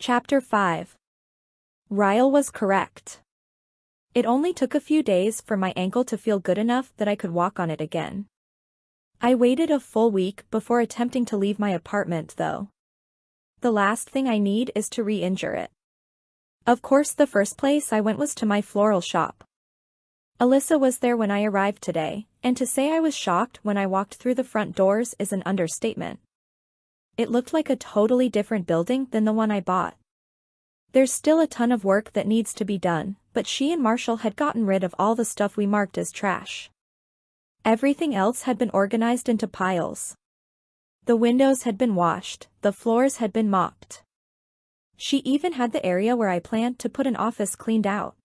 Chapter 5. Ryle was correct. It only took a few days for my ankle to feel good enough that I could walk on it again. I waited a full week before attempting to leave my apartment though. The last thing I need is to re-injure it. Of course, the first place I went was to my floral shop. Alyssa was there when I arrived today, and to say I was shocked when I walked through the front doors is an understatement. It looked like a totally different building than the one I bought. There's still a ton of work that needs to be done, but she and Marshall had gotten rid of all the stuff we marked as trash. Everything else had been organized into piles. The windows had been washed, the floors had been mopped. She even had the area where I planned to put an office cleaned out.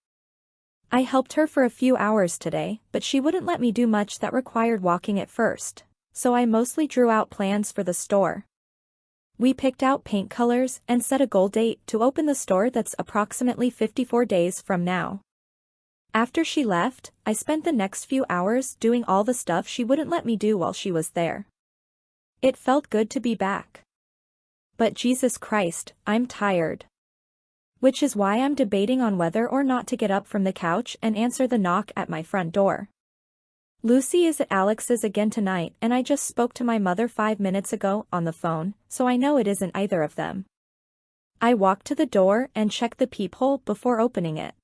I helped her for a few hours today, but she wouldn't let me do much that required walking at first, so I mostly drew out plans for the store. We picked out paint colors and set a goal date to open the store that's approximately 54 days from now. After she left, I spent the next few hours doing all the stuff she wouldn't let me do while she was there. It felt good to be back. But Jesus Christ, I'm tired. Which is why I'm debating on whether or not to get up from the couch and answer the knock at my front door. Lucy is at Alex's again tonight, and I just spoke to my mother 5 minutes ago on the phone, so I know it isn't either of them. I walk to the door and check the peephole before opening it.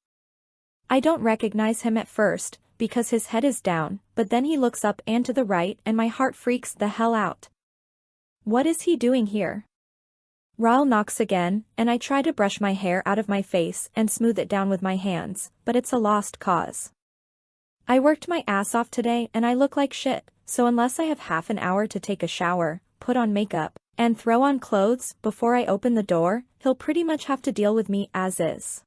I don't recognize him at first, because his head is down, but then he looks up and to the right and my heart freaks the hell out. What is he doing here? Ryle knocks again, and I try to brush my hair out of my face and smooth it down with my hands, but it's a lost cause. I worked my ass off today and I look like shit, so unless I have half an hour to take a shower, put on makeup, and throw on clothes before I open the door, he'll pretty much have to deal with me as is.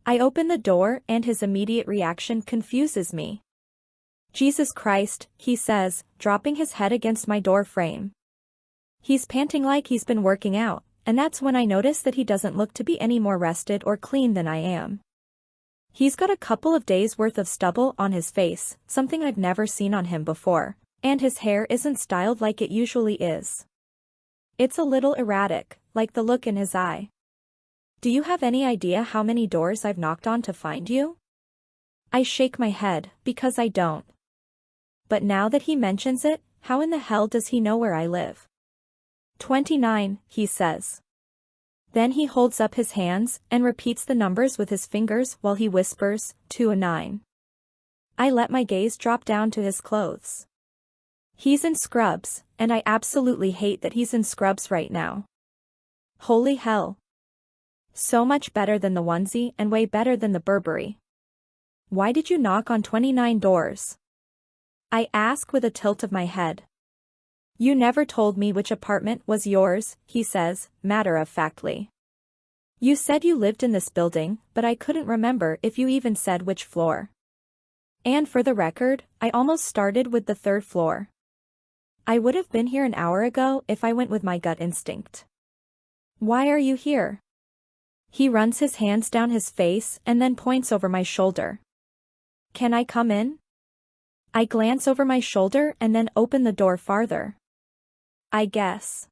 I open the door and his immediate reaction confuses me. Jesus Christ, he says, dropping his head against my door frame. He's panting like he's been working out, and that's when I notice that he doesn't look to be any more rested or clean than I am. He's got a couple of days' worth of stubble on his face, something I've never seen on him before, and his hair isn't styled like it usually is. It's a little erratic, like the look in his eye. Do you have any idea how many doors I've knocked on to find you? I shake my head, because I don't. But now that he mentions it, how in the hell does he know where I live? 29, he says. Then he holds up his hands and repeats the numbers with his fingers while he whispers, 209. I let my gaze drop down to his clothes. He's in scrubs, and I absolutely hate that he's in scrubs right now. Holy hell. So much better than the onesie and way better than the Burberry. Why did you knock on 29 doors? I ask with a tilt of my head. You never told me which apartment was yours, he says, matter-of-factly. You said you lived in this building, but I couldn't remember if you even said which floor. And for the record, I almost started with the 3rd floor. I would have been here an hour ago if I went with my gut instinct. Why are you here? He runs his hands down his face and then points over my shoulder. Can I come in? I glance over my shoulder and then open the door farther. I guess.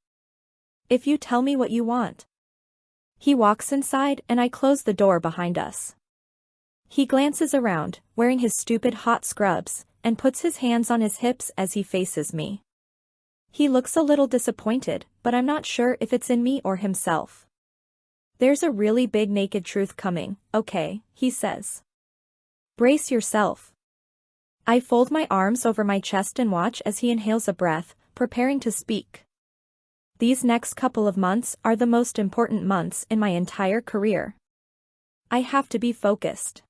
If you tell me what you want. He walks inside and I close the door behind us. He glances around, wearing his stupid hot scrubs, and puts his hands on his hips as he faces me. He looks a little disappointed, but I'm not sure if it's in me or himself. There's a really big naked truth coming, okay, he says. Brace yourself. I fold my arms over my chest and watch as he inhales a breath, preparing to speak. These next couple of months are the most important months in my entire career. I have to be focused.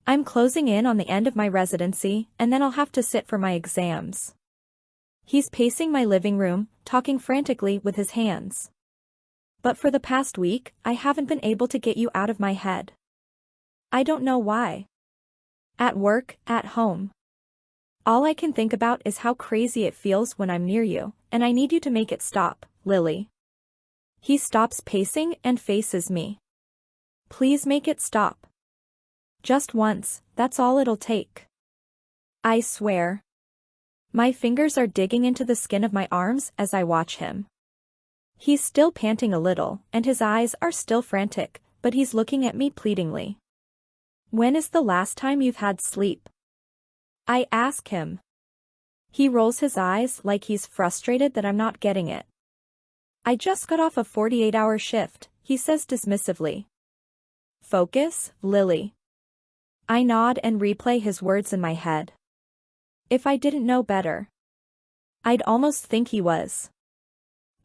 I'm closing in on the end of my residency, and then I'll have to sit for my exams. He's pacing my living room, talking frantically with his hands. But for the past week, I haven't been able to get you out of my head. I don't know why. At work, at home. All I can think about is how crazy it feels when I'm near you, and I need you to make it stop, Lily. He stops pacing and faces me. Please make it stop. Just once, that's all it'll take. I swear. My fingers are digging into the skin of my arms as I watch him. He's still panting a little, and his eyes are still frantic, but he's looking at me pleadingly. When is the last time you've had sleep? I ask him. He rolls his eyes like he's frustrated that I'm not getting it. I just got off a 48-hour shift, he says dismissively. Focus, Lily. I nod and replay his words in my head. If I didn't know better, I'd almost think he was.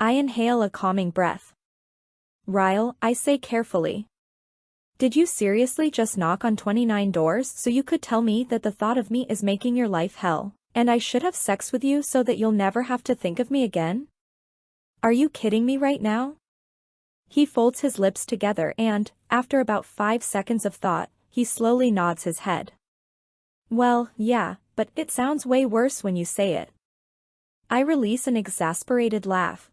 I inhale a calming breath. Ryle, I say carefully. Did you seriously just knock on 29 doors so you could tell me that the thought of me is making your life hell, and I should have sex with you so that you'll never have to think of me again? Are you kidding me right now? He folds his lips together and, after about 5 seconds of thought, he slowly nods his head. Well, yeah, but it sounds way worse when you say it. I release an exasperated laugh.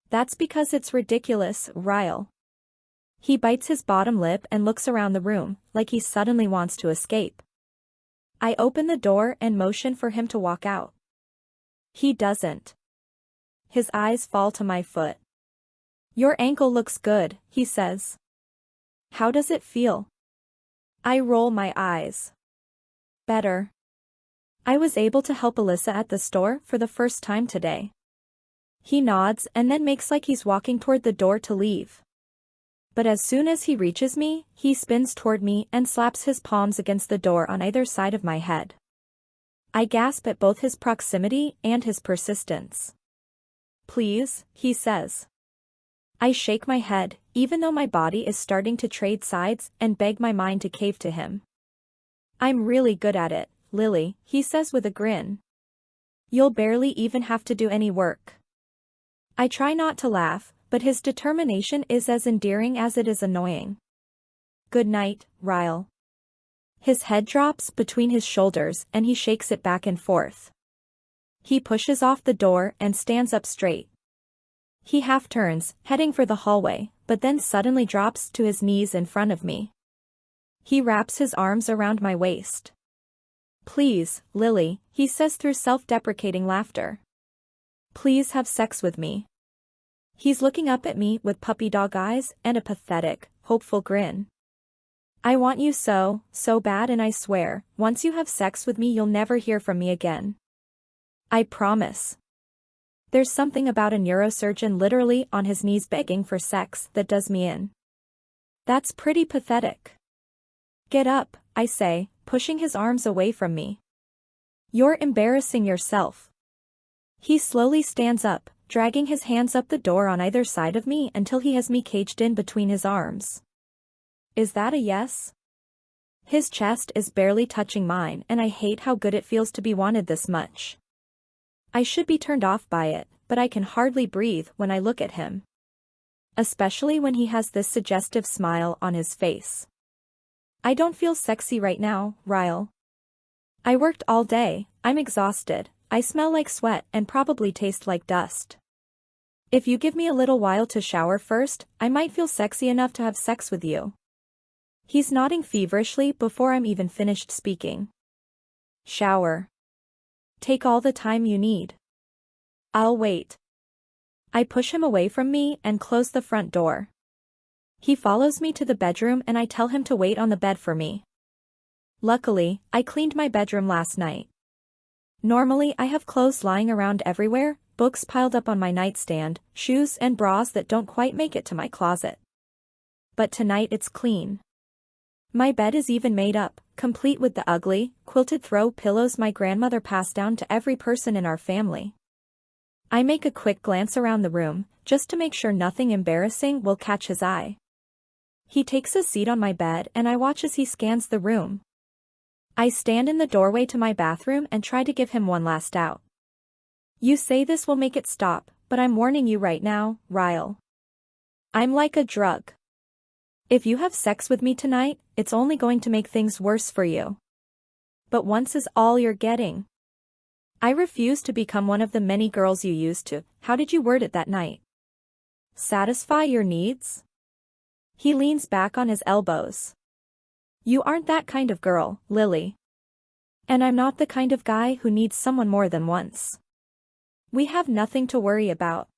That's because it's ridiculous, Ryle. He bites his bottom lip and looks around the room, like he suddenly wants to escape. I open the door and motion for him to walk out. He doesn't. His eyes fall to my foot. Your ankle looks good, he says. How does it feel? I roll my eyes. Better. I was able to help Alyssa at the store for the first time today. He nods and then makes like he's walking toward the door to leave. But as soon as he reaches me, he spins toward me and slaps his palms against the door on either side of my head. I gasp at both his proximity and his persistence. Please, he says. I shake my head, even though my body is starting to trade sides, and beg my mind to cave to him. I'm really good at it, Lily, he says with a grin. You'll barely even have to do any work. I try not to laugh, but his determination is as endearing as it is annoying. Good night, Ryle. His head drops between his shoulders and he shakes it back and forth. He pushes off the door and stands up straight. He half turns, heading for the hallway, but then suddenly drops to his knees in front of me. He wraps his arms around my waist. Please, Lily, he says through self-deprecating laughter. Please have sex with me. He's looking up at me with puppy dog eyes and a pathetic, hopeful grin. I want you so bad, and I swear, once you have sex with me you'll never hear from me again. I promise. There's something about a neurosurgeon literally on his knees begging for sex that does me in. That's pretty pathetic. Get up, I say, pushing his arms away from me. You're embarrassing yourself. He slowly stands up, dragging his hands up the door on either side of me until he has me caged in between his arms. Is that a yes? His chest is barely touching mine, and I hate how good it feels to be wanted this much. I should be turned off by it, but I can hardly breathe when I look at him. Especially when he has this suggestive smile on his face. I don't feel sexy right now, Ryle. I worked all day, I'm exhausted, I smell like sweat and probably taste like dust. If you give me a little while to shower first, I might feel sexy enough to have sex with you. He's nodding feverishly before I'm even finished speaking. Shower. Take all the time you need. I'll wait. I push him away from me and close the front door. He follows me to the bedroom and I tell him to wait on the bed for me. Luckily, I cleaned my bedroom last night. Normally I have clothes lying around everywhere, books piled up on my nightstand, shoes and bras that don't quite make it to my closet. But tonight it's clean. My bed is even made up, complete with the ugly, quilted throw pillows my grandmother passed down to every person in our family. I make a quick glance around the room, just to make sure nothing embarrassing will catch his eye. He takes a seat on my bed and I watch as he scans the room. I stand in the doorway to my bathroom and try to give him one last out. You say this will make it stop, but I'm warning you right now, Ryle. I'm like a drug. If you have sex with me tonight, it's only going to make things worse for you. But once is all you're getting. I refuse to become one of the many girls you used to. How did you word it that night? Satisfy your needs? He leans back on his elbows. You aren't that kind of girl, Lily. And I'm not the kind of guy who needs someone more than once. We have nothing to worry about.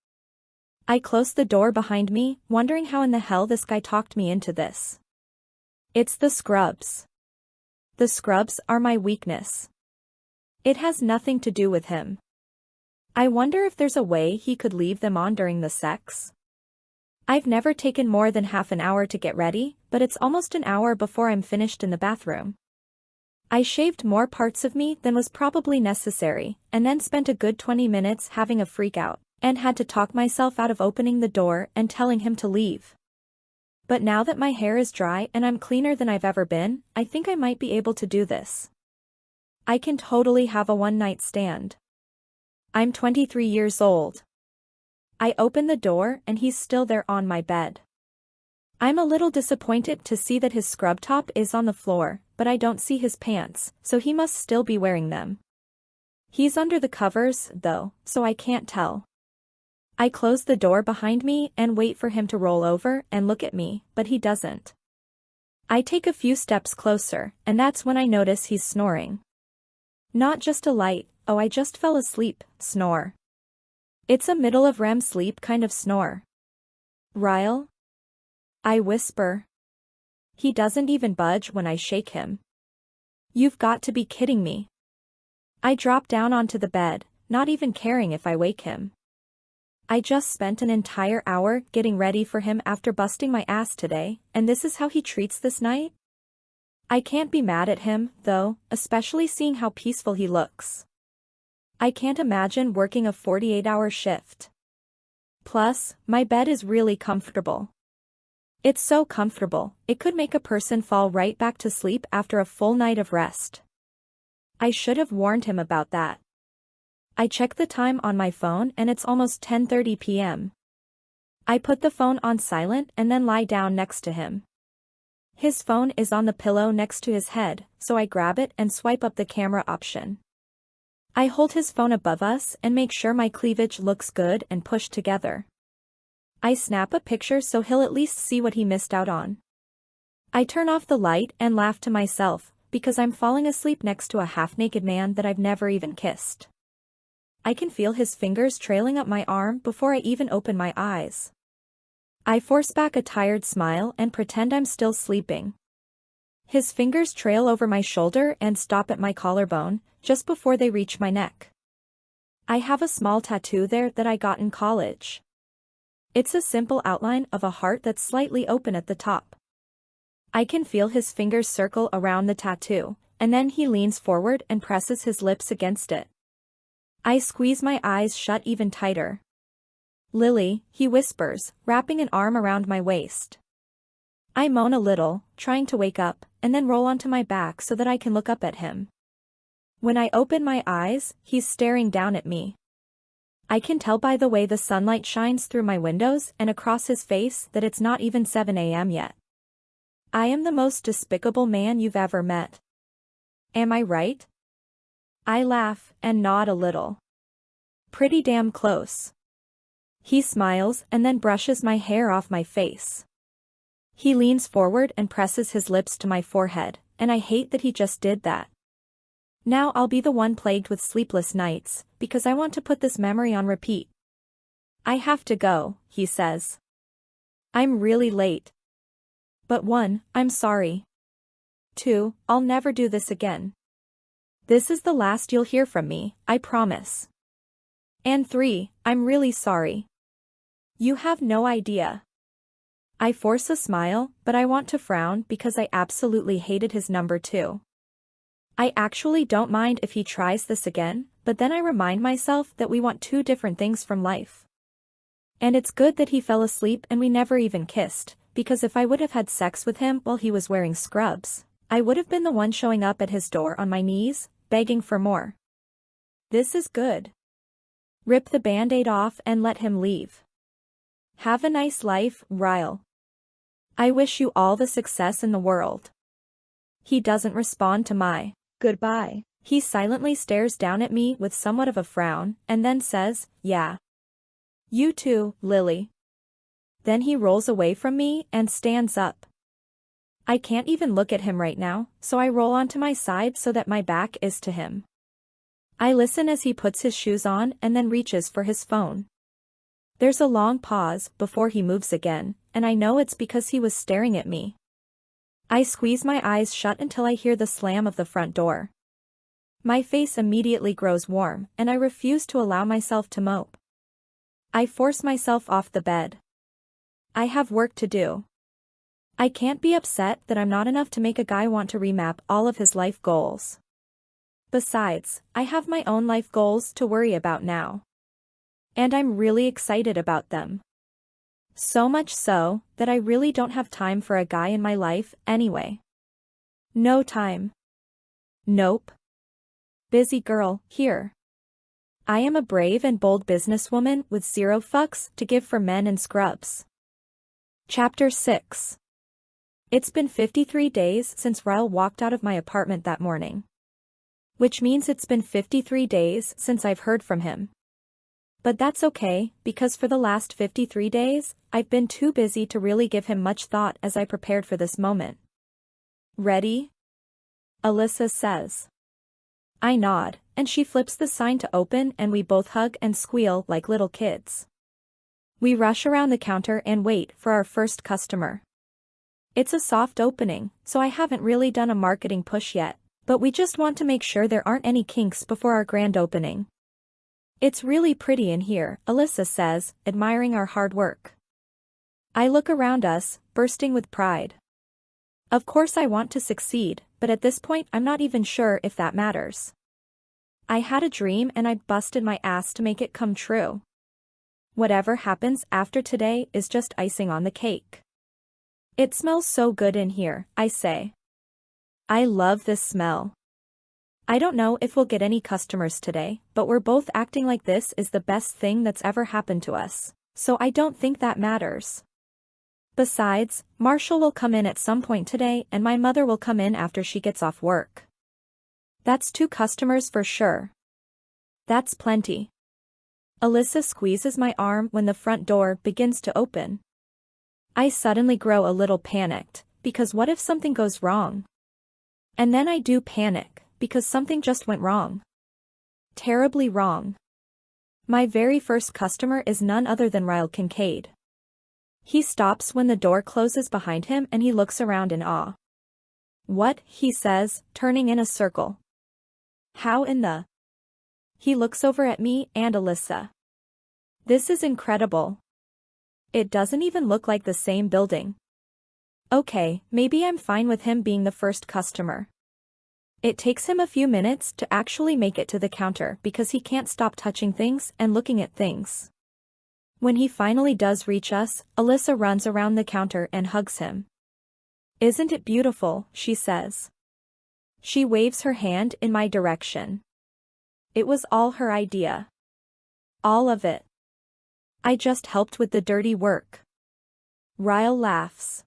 I closed the door behind me, wondering how in the hell this guy talked me into this. It's the scrubs. The scrubs are my weakness. It has nothing to do with him. I wonder if there's a way he could leave them on during the sex. I've never taken more than half an hour to get ready, but it's almost an hour before I'm finished in the bathroom. I shaved more parts of me than was probably necessary, and then spent a good 20 minutes having a freak out, and had to talk myself out of opening the door and telling him to leave. But now that my hair is dry and I'm cleaner than I've ever been, I think I might be able to do this. I can totally have a one-night stand. I'm 23 years old. I open the door and he's still there on my bed. I'm a little disappointed to see that his scrub top is on the floor, but I don't see his pants, so he must still be wearing them. He's under the covers, though, so I can't tell. I close the door behind me and wait for him to roll over and look at me, but he doesn't. I take a few steps closer, and that's when I notice he's snoring. Not just a light, "Oh, I just fell asleep," snore. It's a middle of REM sleep kind of snore. "Ryle?" I whisper. He doesn't even budge when I shake him. You've got to be kidding me. I drop down onto the bed, not even caring if I wake him. I just spent an entire hour getting ready for him after busting my ass today, and this is how he treats this night? I can't be mad at him, though, especially seeing how peaceful he looks. I can't imagine working a 48-hour shift. Plus, my bed is really comfortable. It's so comfortable, it could make a person fall right back to sleep after a full night of rest. I should have warned him about that. I check the time on my phone and it's almost 10:30 p.m. I put the phone on silent and then lie down next to him. His phone is on the pillow next to his head, so I grab it and swipe up the camera option. I hold his phone above us and make sure my cleavage looks good and pushed together. I snap a picture so he'll at least see what he missed out on. I turn off the light and laugh to myself, because I'm falling asleep next to a half-naked man that I've never even kissed. I can feel his fingers trailing up my arm before I even open my eyes. I force back a tired smile and pretend I'm still sleeping. His fingers trail over my shoulder and stop at my collarbone, just before they reach my neck. I have a small tattoo there that I got in college. It's a simple outline of a heart that's slightly open at the top. I can feel his fingers circle around the tattoo, and then he leans forward and presses his lips against it. I squeeze my eyes shut even tighter. "Lily," he whispers, wrapping an arm around my waist. I moan a little, trying to wake up, and then roll onto my back so that I can look up at him. When I open my eyes, he's staring down at me. I can tell by the way the sunlight shines through my windows and across his face that it's not even 7 a.m. yet. I am the most despicable man you've ever met. Am I right? I laugh and nod a little. Pretty damn close. He smiles and then brushes my hair off my face. He leans forward and presses his lips to my forehead, and I hate that he just did that. Now I'll be the one plagued with sleepless nights, because I want to put this memory on repeat. I have to go, he says. I'm really late. But 1, I'm sorry. 2, I'll never do this again. This is the last you'll hear from me, I promise. And 3, I'm really sorry. You have no idea. I force a smile, but I want to frown because I absolutely hated his number 2. I actually don't mind if he tries this again, but then I remind myself that we want 2 different things from life. And it's good that he fell asleep and we never even kissed, because if I would have had sex with him while he was wearing scrubs, I would have been the one showing up at his door on my knees, begging for more. This is good. Rip the band-aid off and let him leave. Have a nice life, Ryle. I wish you all the success in the world. He doesn't respond to my goodbye. He silently stares down at me with somewhat of a frown, and then says, "Yeah. You too, Lily." Then he rolls away from me and stands up. I can't even look at him right now, so I roll onto my side so that my back is to him. I listen as he puts his shoes on and then reaches for his phone. There's a long pause before he moves again, and I know it's because he was staring at me. I squeeze my eyes shut until I hear the slam of the front door. My face immediately grows warm, and I refuse to allow myself to mope. I force myself off the bed. I have work to do. I can't be upset that I'm not enough to make a guy want to remap all of his life goals. Besides, I have my own life goals to worry about now. And I'm really excited about them. So much so, that I really don't have time for a guy in my life anyway. No time. Nope. Busy girl, here. I am a brave and bold businesswoman with zero fucks to give for men and scrubs. Chapter 6. It's been 53 days since Ryle walked out of my apartment that morning. Which means it's been 53 days since I've heard from him. But that's okay, because for the last 53 days, I've been too busy to really give him much thought as I prepared for this moment. Ready? Alyssa says. I nod, and she flips the sign to open and we both hug and squeal like little kids. We rush around the counter and wait for our first customer. It's a soft opening, so I haven't really done a marketing push yet, but we just want to make sure there aren't any kinks before our grand opening. It's really pretty in here, Alyssa says, admiring our hard work. I look around us, bursting with pride. Of course I want to succeed, but at this point I'm not even sure if that matters. I had a dream and I busted my ass to make it come true. Whatever happens after today is just icing on the cake. It smells so good in here, I say. I love this smell. I don't know if we'll get any customers today, but we're both acting like this is the best thing that's ever happened to us, so I don't think that matters. Besides, Marshall will come in at some point today and my mother will come in after she gets off work. That's 2 customers for sure. That's plenty. Alyssa squeezes my arm when the front door begins to open. I suddenly grow a little panicked, because what if something goes wrong? And then I do panic, because something just went wrong. Terribly wrong. My very first customer is none other than Ryle Kincaid. He stops when the door closes behind him and he looks around in awe. What, he says, turning in a circle. How in the... He looks over at me and Alyssa. This is incredible. It doesn't even look like the same building. Okay, maybe I'm fine with him being the first customer. It takes him a few minutes to actually make it to the counter because he can't stop touching things and looking at things. When he finally does reach us, Alyssa runs around the counter and hugs him. Isn't it beautiful, she says. She waves her hand in my direction. It was all her idea. All of it. I just helped with the dirty work. Ryle laughs.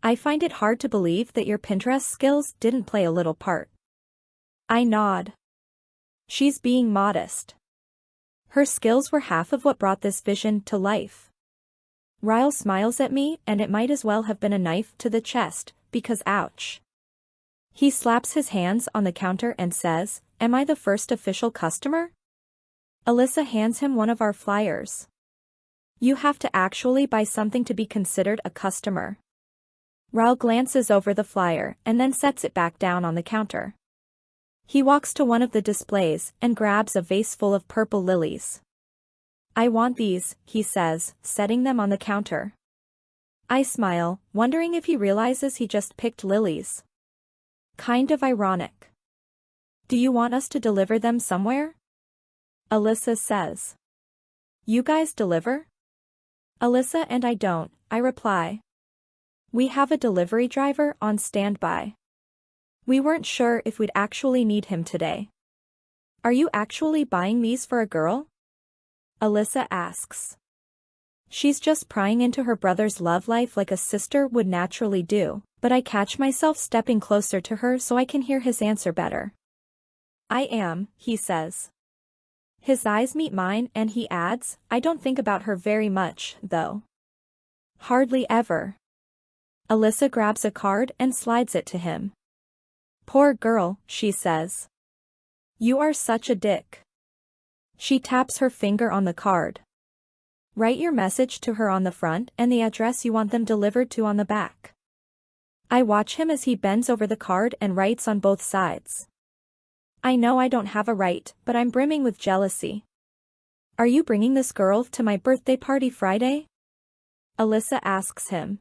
I find it hard to believe that your Pinterest skills didn't play a little part. I nod. She's being modest. Her skills were half of what brought this vision to life. Ryle smiles at me and it might as well have been a knife to the chest, because ouch. He slaps his hands on the counter and says, Am I the first official customer? Alyssa hands him one of our flyers. You have to actually buy something to be considered a customer. Ryle glances over the flyer and then sets it back down on the counter. He walks to one of the displays and grabs a vase full of purple lilies. I want these, he says, setting them on the counter. I smile, wondering if he realizes he just picked lilies. Kind of ironic. Do you want us to deliver them somewhere? Alyssa says. You guys deliver? Alyssa and I don't, I reply. We have a delivery driver on standby. We weren't sure if we'd actually need him today. Are you actually buying these for a girl? Alyssa asks. She's just prying into her brother's love life like a sister would naturally do, but I catch myself stepping closer to her so I can hear his answer better. I am, he says. His eyes meet mine and he adds, I don't think about her very much, though. Hardly ever. Alyssa grabs a card and slides it to him. Poor girl, she says. You are such a dick. She taps her finger on the card. Write your message to her on the front and the address you want them delivered to on the back. I watch him as he bends over the card and writes on both sides. I know I don't have a right, but I'm brimming with jealousy. Are you bringing this girl to my birthday party Friday? Alyssa asks him.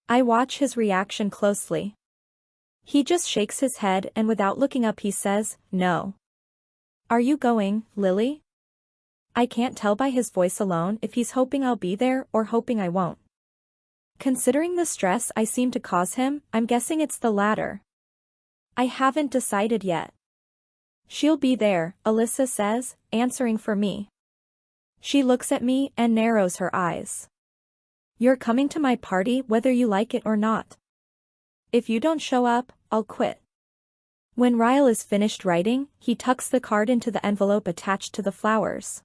I watch his reaction closely. He just shakes his head and without looking up he says, no. Are you going, Lily? I can't tell by his voice alone if he's hoping I'll be there or hoping I won't. Considering the stress I seem to cause him, I'm guessing it's the latter. I haven't decided yet. She'll be there, Alyssa says, answering for me. She looks at me and narrows her eyes. You're coming to my party whether you like it or not. If you don't show up, I'll quit. When Ryle is finished writing, he tucks the card into the envelope attached to the flowers.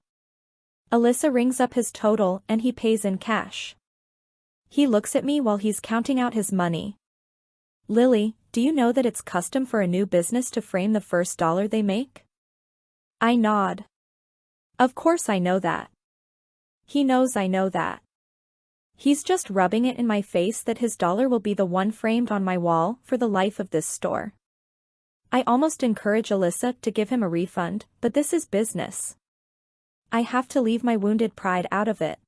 Alyssa rings up his total and he pays in cash. He looks at me while he's counting out his money. Lily, do you know that it's custom for a new business to frame the first dollar they make? I nod. Of course I know that. He knows I know that. He's just rubbing it in my face that his dollar will be the one framed on my wall for the life of this store. I almost encourage Alyssa to give him a refund, but this is business. I have to leave my wounded pride out of it.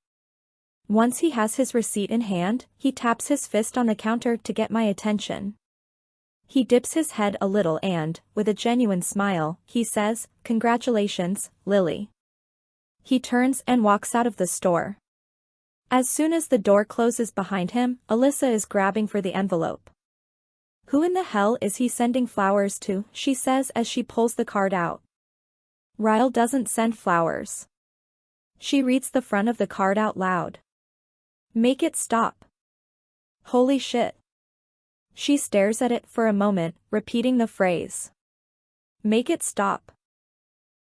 Once he has his receipt in hand, he taps his fist on the counter to get my attention. He dips his head a little and, with a genuine smile, he says, "Congratulations, Lily." He turns and walks out of the store. As soon as the door closes behind him, Alyssa is grabbing for the envelope. Who in the hell is he sending flowers to? She says as she pulls the card out. Ryle doesn't send flowers. She reads the front of the card out loud. Make it stop. Holy shit. She stares at it for a moment, repeating the phrase. Make it stop.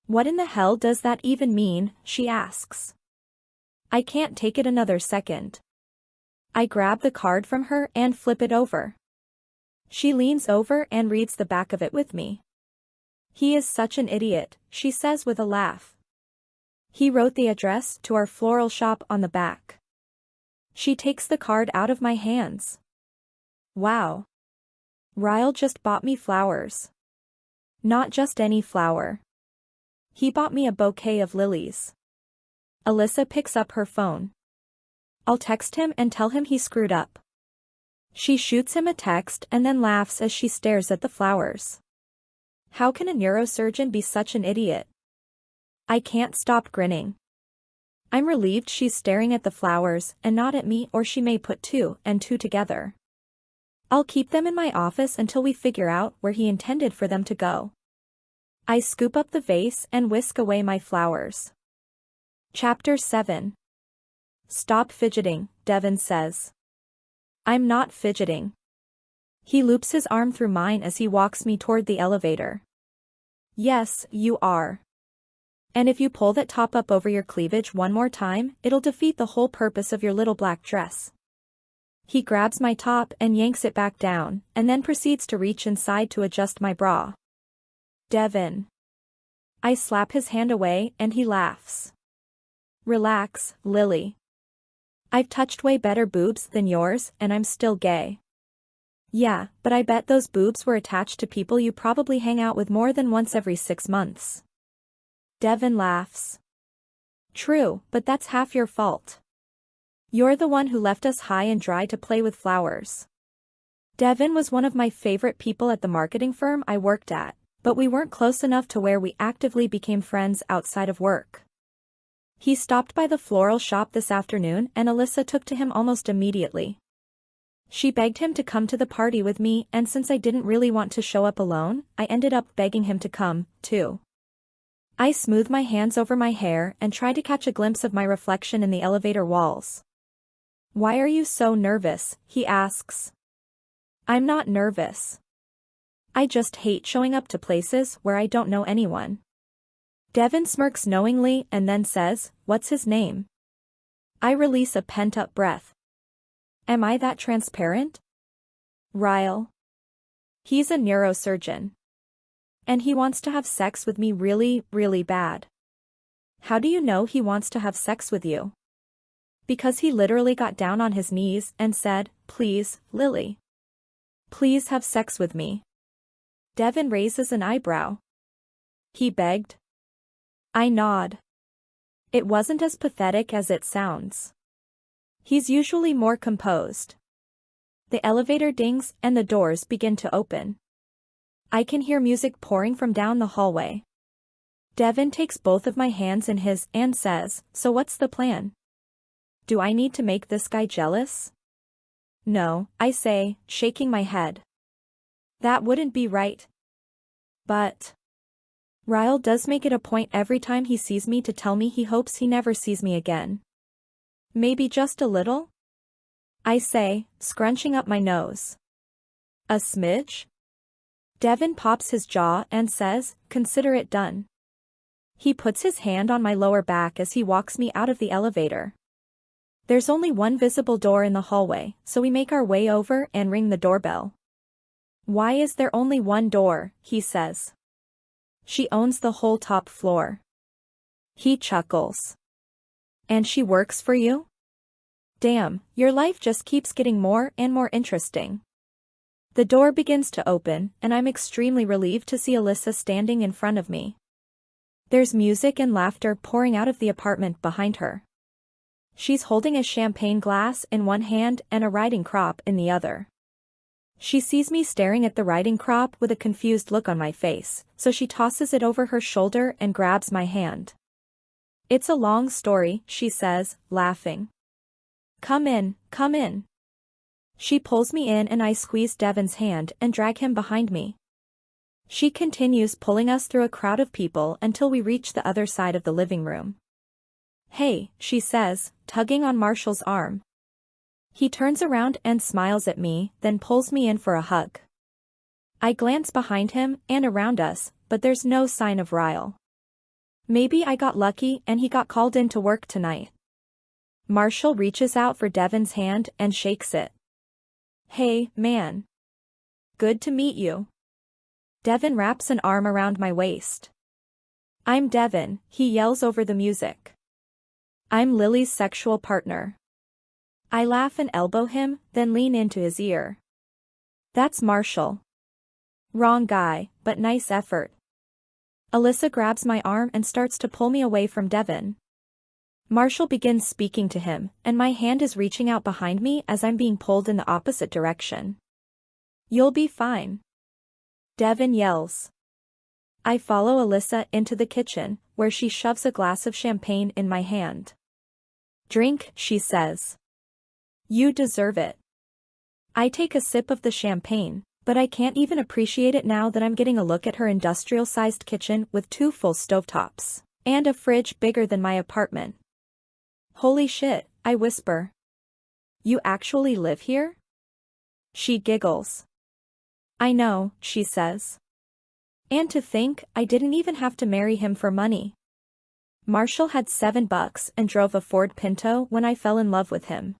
What in the hell does that even mean? She asks. I can't take it another second. I grab the card from her and flip it over. She leans over and reads the back of it with me. He is such an idiot, she says with a laugh. He wrote the address to our floral shop on the back. She takes the card out of my hands. Wow. Ryle just bought me flowers. Not just any flower. He bought me a bouquet of lilies. Alyssa picks up her phone. I'll text him and tell him he screwed up. She shoots him a text and then laughs as she stares at the flowers. How can a neurosurgeon be such an idiot? I can't stop grinning. I'm relieved she's staring at the flowers and not at me, or she may put two and two together. I'll keep them in my office until we figure out where he intended for them to go. I scoop up the vase and whisk away my flowers. Chapter 7. Stop fidgeting, Devin says. I'm not fidgeting. He loops his arm through mine as he walks me toward the elevator. Yes, you are. And if you pull that top up over your cleavage one more time, it'll defeat the whole purpose of your little black dress. He grabs my top and yanks it back down, and then proceeds to reach inside to adjust my bra. Devin. I slap his hand away and he laughs. Relax, Lily. I've touched way better boobs than yours and I'm still gay. Yeah, but I bet those boobs were attached to people you probably hang out with more than once every 6 months. Devin laughs. True, but that's half your fault. You're the one who left us high and dry to play with flowers. Devin was one of my favorite people at the marketing firm I worked at, but we weren't close enough to where we actively became friends outside of work. He stopped by the floral shop this afternoon and Alyssa took to him almost immediately. She begged him to come to the party with me, and since I didn't really want to show up alone, I ended up begging him to come, too. I smooth my hands over my hair and try to catch a glimpse of my reflection in the elevator walls. Why are you so nervous? He asks. I'm not nervous. I just hate showing up to places where I don't know anyone. Devin smirks knowingly and then says, What's his name? I release a pent-up breath. Am I that transparent? Ryle. He's a neurosurgeon. And he wants to have sex with me really, really bad. How do you know he wants to have sex with you? because he literally got down on his knees and said, "Please, Lily. Please have sex with me." Devin raises an eyebrow. He begged. I nod. It wasn't as pathetic as it sounds. He's usually more composed. The elevator dings and the doors begin to open. I can hear music pouring from down the hallway. Devin takes both of my hands in his and says, "So what's the plan? Do I need to make this guy jealous?" "No," I say, shaking my head. "That wouldn't be right." But Ryle does make it a point every time he sees me to tell me he hopes he never sees me again. "Maybe just a little?" I say, scrunching up my nose. "A smidge?" Devin pops his jaw and says, "Consider it done." He puts his hand on my lower back as he walks me out of the elevator. There's only one visible door in the hallway, so we make our way over and ring the doorbell. "Why is there only one door?" he says. "She owns the whole top floor." He chuckles. "And she works for you? Damn, your life just keeps getting more and more interesting." The door begins to open, and I'm extremely relieved to see Alyssa standing in front of me. There's music and laughter pouring out of the apartment behind her. She's holding a champagne glass in one hand and a riding crop in the other. She sees me staring at the riding crop with a confused look on my face, so she tosses it over her shoulder and grabs my hand. "It's a long story," she says, laughing. Come in, come in." She pulls me in and I squeeze Devin's hand and drag him behind me. She continues pulling us through a crowd of people until we reach the other side of the living room. "Hey," she says, tugging on Marshall's arm. He turns around and smiles at me, then pulls me in for a hug. I glance behind him and around us, but there's no sign of Ryle. Maybe I got lucky and he got called in to work tonight. Marshall reaches out for Devin's hand and shakes it. "Hey, man. Good to meet you." Devin wraps an arm around my waist. "I'm Devin," he yells over the music. "I'm Lily's sexual partner." I laugh and elbow him, then lean into his ear. "That's Marshall." "Wrong guy, but nice effort." Alyssa grabs my arm and starts to pull me away from Devin. Marshall begins speaking to him, and my hand is reaching out behind me as I'm being pulled in the opposite direction. "You'll be fine," Devin yells. I follow Alyssa into the kitchen, where she shoves a glass of champagne in my hand. "Drink," she says. "You deserve it." I take a sip of the champagne, but I can't even appreciate it now that I'm getting a look at her industrial-sized kitchen with 2 full stovetops, and a fridge bigger than my apartment. "Holy shit," I whisper. "You actually live here?" She giggles. "I know," she says. "And to think, I didn't even have to marry him for money. Marshall had $7 and drove a Ford Pinto when I fell in love with him.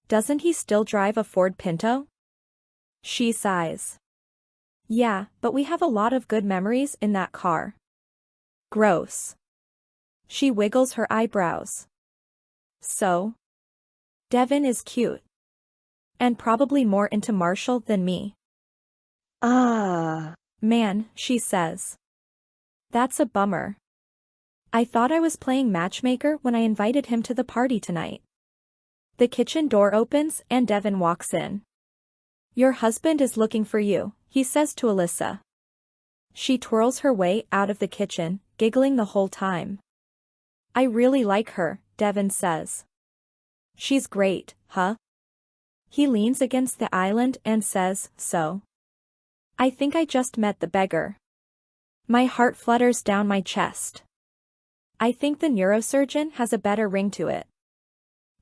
Doesn't he still drive a Ford Pinto?" She sighs. "Yeah, but we have a lot of good memories in that car." Gross. She wiggles her eyebrows. "So? Devin is cute. And probably more into Marshall than me." Man," she says. "That's a bummer. I thought I was playing matchmaker when I invited him to the party tonight." The kitchen door opens and Devin walks in. "Your husband is looking for you," he says to Alyssa. She twirls her way out of the kitchen, giggling the whole time. "I really like her," Devin says. "She's great, huh?" He leans against the island and says, "So? I think I just met the beggar." My heart flutters down my chest. I think the neurosurgeon has a better ring to it.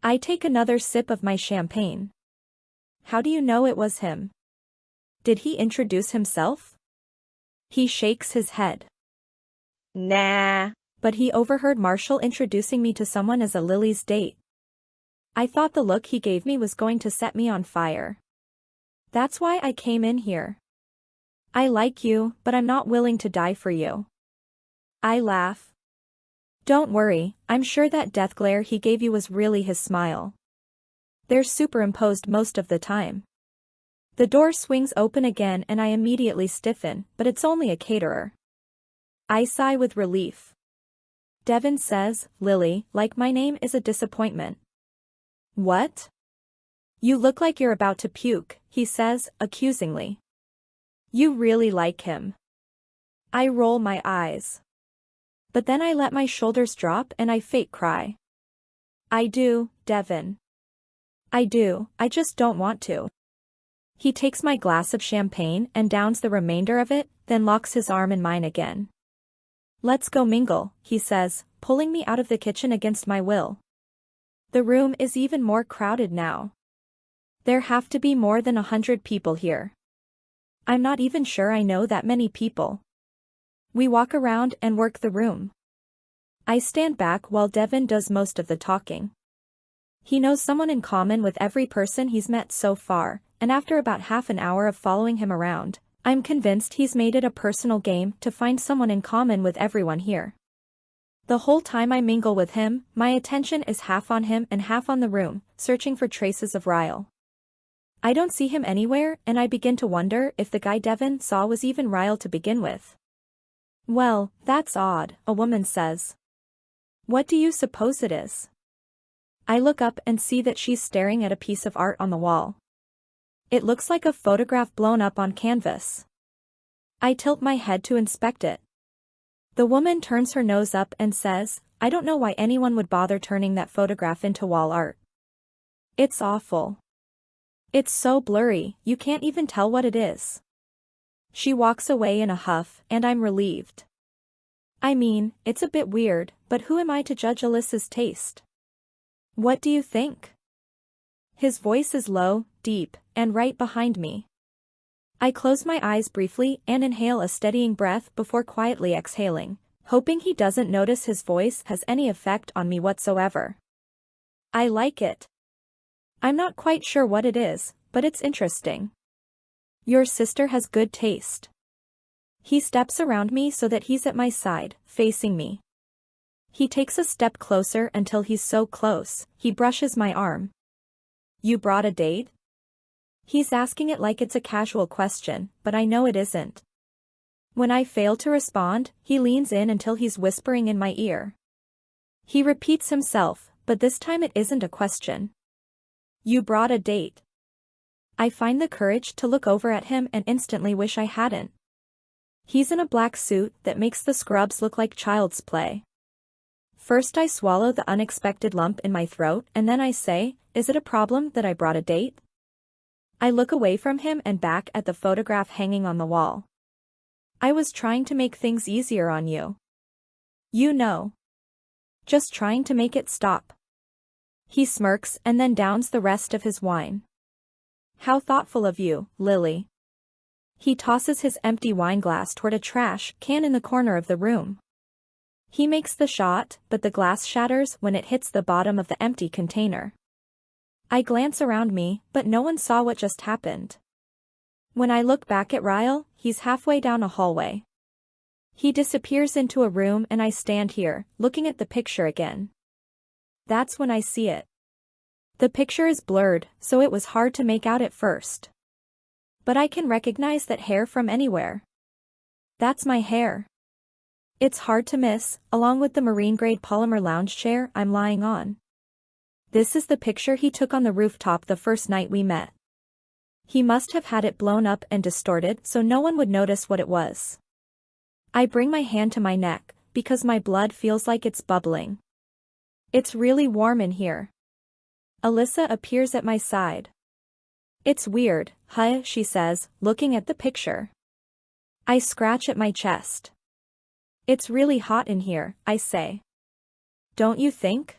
I take another sip of my champagne. "How do you know it was him? Did he introduce himself?" He shakes his head. "Nah, but he overheard Marshall introducing me to someone as a Lily's date. I thought the look he gave me was going to set me on fire. That's why I came in here. I like you, but I'm not willing to die for you." I laugh. Don't worry, I'm sure that death glare he gave you was really his smile. They're superimposed most of the time. The door swings open again and I immediately stiffen, but it's only a caterer. I sigh with relief. Devin says, Lily, like my name is a disappointment. What? You look like you're about to puke, he says, accusingly. You really like him. I roll my eyes. But then I let my shoulders drop and I fake cry. I do, Devin. I do, I just don't want to. He takes my glass of champagne and downs the remainder of it, then locks his arm in mine again. Let's go mingle, he says, pulling me out of the kitchen against my will. The room is even more crowded now. There have to be more than 100 people here. I'm not even sure I know that many people. We walk around and work the room. I stand back while Devin does most of the talking. He knows someone in common with every person he's met so far, and after about half an hour of following him around, I'm convinced he's made it a personal game to find someone in common with everyone here. The whole time I mingle with him, my attention is half on him and half on the room, searching for traces of Ryle. I don't see him anywhere and I begin to wonder if the guy Devin saw was even Ryle to begin with. Well, that's odd, a woman says. What do you suppose it is? I look up and see that she's staring at a piece of art on the wall. It looks like a photograph blown up on canvas. I tilt my head to inspect it. The woman turns her nose up and says, I don't know why anyone would bother turning that photograph into wall art. It's awful. It's so blurry, you can't even tell what it is. She walks away in a huff, and I'm relieved. I mean, it's a bit weird, but who am I to judge Alyssa's taste? What do you think? His voice is low, deep, and right behind me. I close my eyes briefly and inhale a steadying breath before quietly exhaling, hoping he doesn't notice his voice has any effect on me whatsoever. I like it. I'm not quite sure what it is, but it's interesting. Your sister has good taste. He steps around me so that he's at my side, facing me. He takes a step closer until he's so close, he brushes my arm. You brought a date? He's asking it like it's a casual question, but I know it isn't. When I fail to respond, he leans in until he's whispering in my ear. He repeats himself, but this time it isn't a question. You brought a date. I find the courage to look over at him and instantly wish I hadn't. He's in a black suit that makes the scrubs look like child's play. First I swallow the unexpected lump in my throat and then I say, is it a problem that I brought a date? I look away from him and back at the photograph hanging on the wall. I was trying to make things easier on you. You know. Just trying to make it stop. He smirks and then downs the rest of his wine. How thoughtful of you, Lily. He tosses his empty wine glass toward a trash can in the corner of the room. He makes the shot, but the glass shatters when it hits the bottom of the empty container. I glance around me, but no one saw what just happened. When I look back at Ryle, he's halfway down a hallway. He disappears into a room and I stand here, looking at the picture again. That's when I see it. The picture is blurred, so it was hard to make out at first. But I can recognize that hair from anywhere. That's my hair. It's hard to miss, along with the marine-grade polymer lounge chair I'm lying on. This is the picture he took on the rooftop the first night we met. He must have had it blown up and distorted so no one would notice what it was. I bring my hand to my neck, because my blood feels like it's bubbling. It's really warm in here. Alyssa appears at my side. It's weird, huh, she says, looking at the picture. I scratch at my chest. It's really hot in here, I say. Don't you think?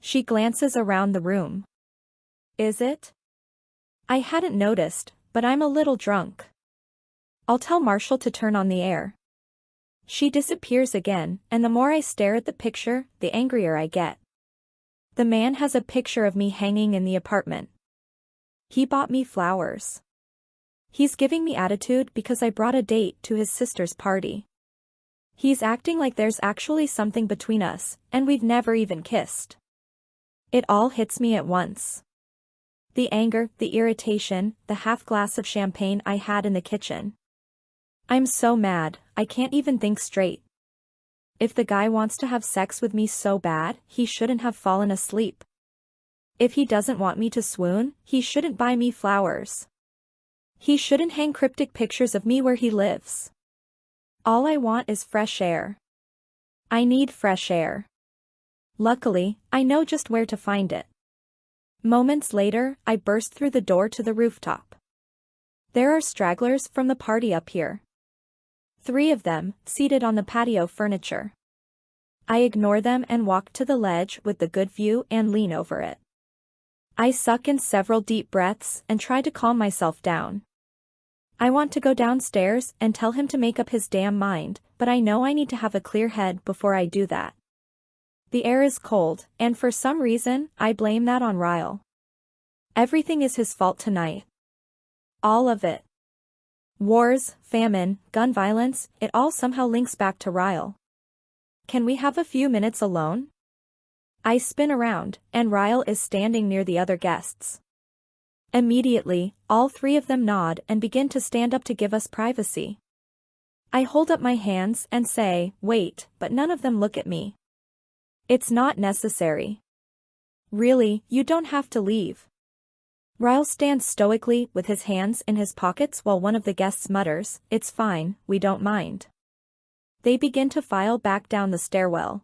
She glances around the room. Is it? I hadn't noticed, but I'm a little drunk. I'll tell Marshall to turn on the air. She disappears again, and the more I stare at the picture, the angrier I get. The man has a picture of me hanging in the apartment. He bought me flowers. He's giving me attitude because I brought a date to his sister's party. He's acting like there's actually something between us, and we've never even kissed. It all hits me at once. The anger, the irritation, the half glass of champagne I had in the kitchen. I'm so mad, I can't even think straight. If the guy wants to have sex with me so bad, he shouldn't have fallen asleep. If he doesn't want me to swoon, he shouldn't buy me flowers. He shouldn't hang cryptic pictures of me where he lives. All I want is fresh air. I need fresh air. Luckily, I know just where to find it. Moments later, I burst through the door to the rooftop. There are stragglers from the party up here. 3 of them, seated on the patio furniture. I ignore them and walk to the ledge with the good view and lean over it. I suck in several deep breaths and try to calm myself down. I want to go downstairs and tell him to make up his damn mind, but I know I need to have a clear head before I do that. The air is cold, and for some reason, I blame that on Ryle. Everything is his fault tonight. All of it. Wars, famine, gun violence, it all somehow links back to Ryle. Can we have a few minutes alone? I spin around, and Ryle is standing near the other guests. Immediately, all 3 of them nod and begin to stand up to give us privacy. I hold up my hands and say, wait, but none of them look at me. It's not necessary. Really, you don't have to leave. Ryle stands stoically with his hands in his pockets while one of the guests mutters, it's fine, we don't mind. They begin to file back down the stairwell.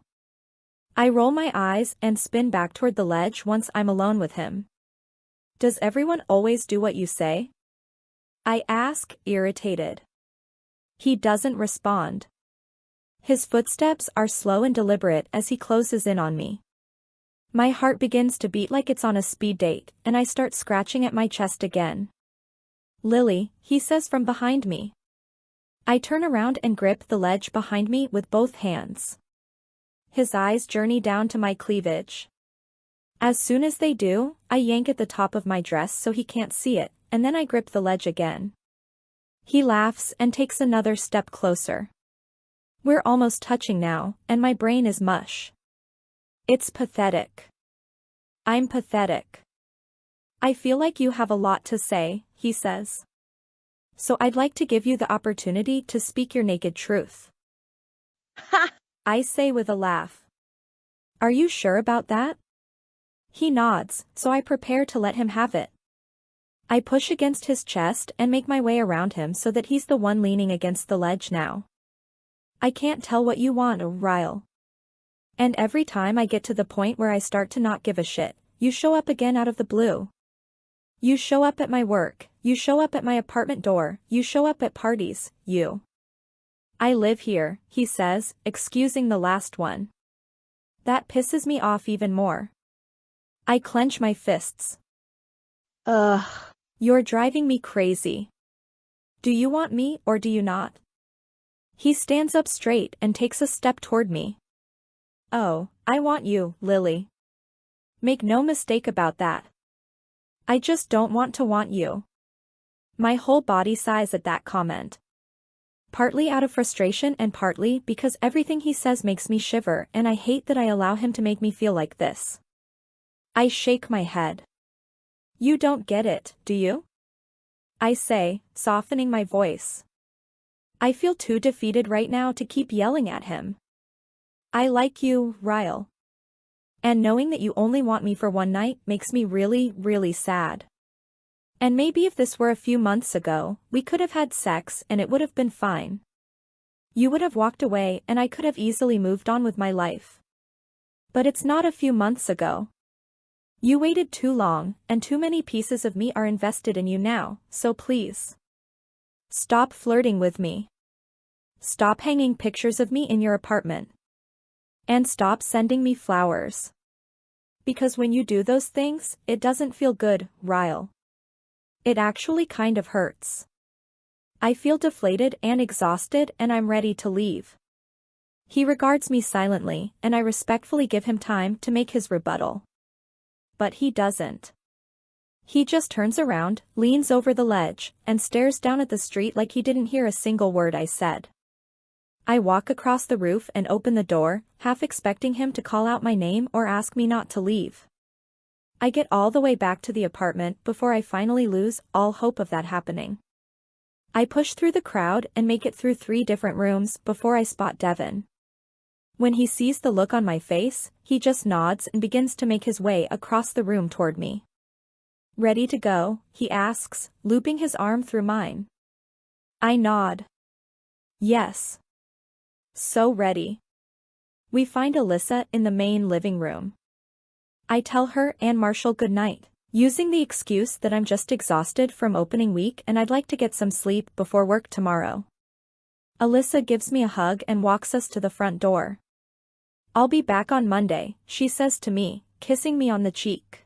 I roll my eyes and spin back toward the ledge once I'm alone with him. Does everyone always do what you say? I ask, irritated. He doesn't respond. His footsteps are slow and deliberate as he closes in on me. My heart begins to beat like it's on a speed date, and I start scratching at my chest again. Lily, he says from behind me. I turn around and grip the ledge behind me with both hands. His eyes journey down to my cleavage. As soon as they do, I yank at the top of my dress so he can't see it, and then I grip the ledge again. He laughs and takes another step closer. We're almost touching now, and my brain is mush. It's pathetic. I'm pathetic. I feel like you have a lot to say, he says. So I'd like to give you the opportunity to speak your naked truth. Ha! I say with a laugh. Are you sure about that? He nods, so I prepare to let him have it. I push against his chest and make my way around him so that he's the one leaning against the ledge now. I can't tell what you want, Ryle. And every time I get to the point where I start to not give a shit, you show up again out of the blue. You show up at my work, you show up at my apartment door, you show up at parties, you. I live here, he says, excusing the last one. That pisses me off even more. I clench my fists. Ugh. You're driving me crazy. Do you want me or do you not? He stands up straight and takes a step toward me. Oh, I want you, Lily. Make no mistake about that. I just don't want to want you. My whole body sighs at that comment. Partly out of frustration and partly because everything he says makes me shiver and I hate that I allow him to make me feel like this. I shake my head. You don't get it, do you? I say, softening my voice. I feel too defeated right now to keep yelling at him. I like you, Ryle. And knowing that you only want me for one night makes me really, really sad. And maybe if this were a few months ago, we could have had sex and it would have been fine. You would have walked away and I could have easily moved on with my life. But it's not a few months ago. You waited too long, and too many pieces of me are invested in you now, so please. Stop flirting with me. Stop hanging pictures of me in your apartment. And stop sending me flowers. Because when you do those things, it doesn't feel good, Ryle. It actually kind of hurts. I feel deflated and exhausted and I'm ready to leave. He regards me silently, and I respectfully give him time to make his rebuttal. But he doesn't. He just turns around, leans over the ledge, and stares down at the street like he didn't hear a single word I said. I walk across the roof and open the door, half expecting him to call out my name or ask me not to leave. I get all the way back to the apartment before I finally lose all hope of that happening. I push through the crowd and make it through 3 different rooms before I spot Devin. When he sees the look on my face, he just nods and begins to make his way across the room toward me. "Ready to go?" he asks, looping his arm through mine. I nod. Yes. So ready. We find Alyssa in the main living room. I tell her and Marshall goodnight, using the excuse that I'm just exhausted from opening week and I'd like to get some sleep before work tomorrow. Alyssa gives me a hug and walks us to the front door. "I'll be back on Monday," she says to me, kissing me on the cheek.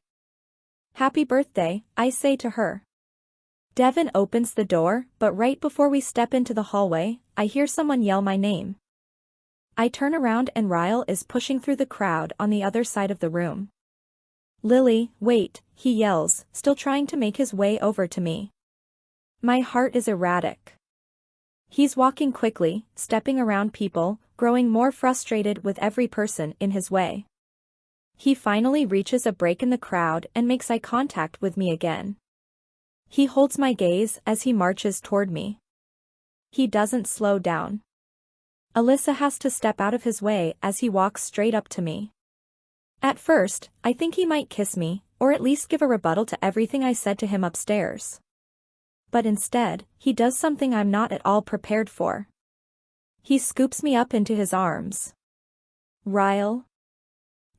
"Happy birthday," I say to her. Devin opens the door, but right before we step into the hallway, I hear someone yell my name. I turn around and Ryle is pushing through the crowd on the other side of the room. "Lily, wait," he yells, still trying to make his way over to me. My heart is erratic. He's walking quickly, stepping around people, growing more frustrated with every person in his way. He finally reaches a break in the crowd and makes eye contact with me again. He holds my gaze as he marches toward me. He doesn't slow down. Alyssa has to step out of his way as he walks straight up to me. At first, I think he might kiss me, or at least give a rebuttal to everything I said to him upstairs. But instead, he does something I'm not at all prepared for. He scoops me up into his arms. "Ryle?"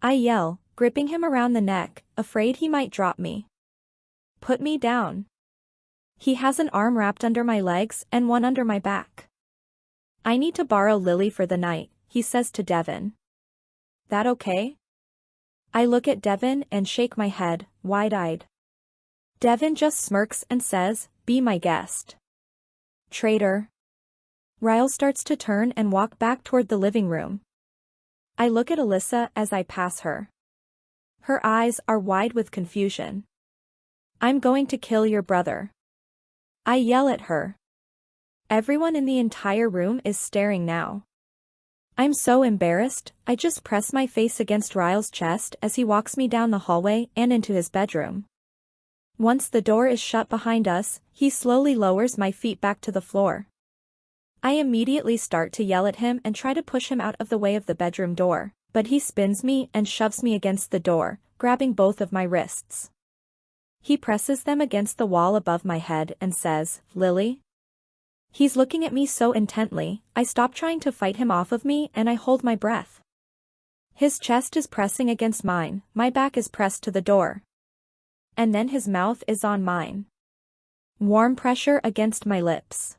I yell, gripping him around the neck, afraid he might drop me. "Put me down." He has an arm wrapped under my legs and one under my back. "I need to borrow Lily for the night," he says to Devin. "That okay?" I look at Devin and shake my head, wide-eyed. Devin just smirks and says, "Be my guest." Traitor. Ryle starts to turn and walk back toward the living room. I look at Alyssa as I pass her. Her eyes are wide with confusion. "I'm going to kill your brother." I yell at her. Everyone in the entire room is staring now. I'm so embarrassed, I just press my face against Ryle's chest as he walks me down the hallway and into his bedroom. Once the door is shut behind us, he slowly lowers my feet back to the floor. I immediately start to yell at him and try to push him out of the way of the bedroom door, but he spins me and shoves me against the door, grabbing both of my wrists. He presses them against the wall above my head and says, "Lily?" He's looking at me so intently, I stop trying to fight him off of me and I hold my breath. His chest is pressing against mine, my back is pressed to the door. And then his mouth is on mine. Warm pressure against my lips.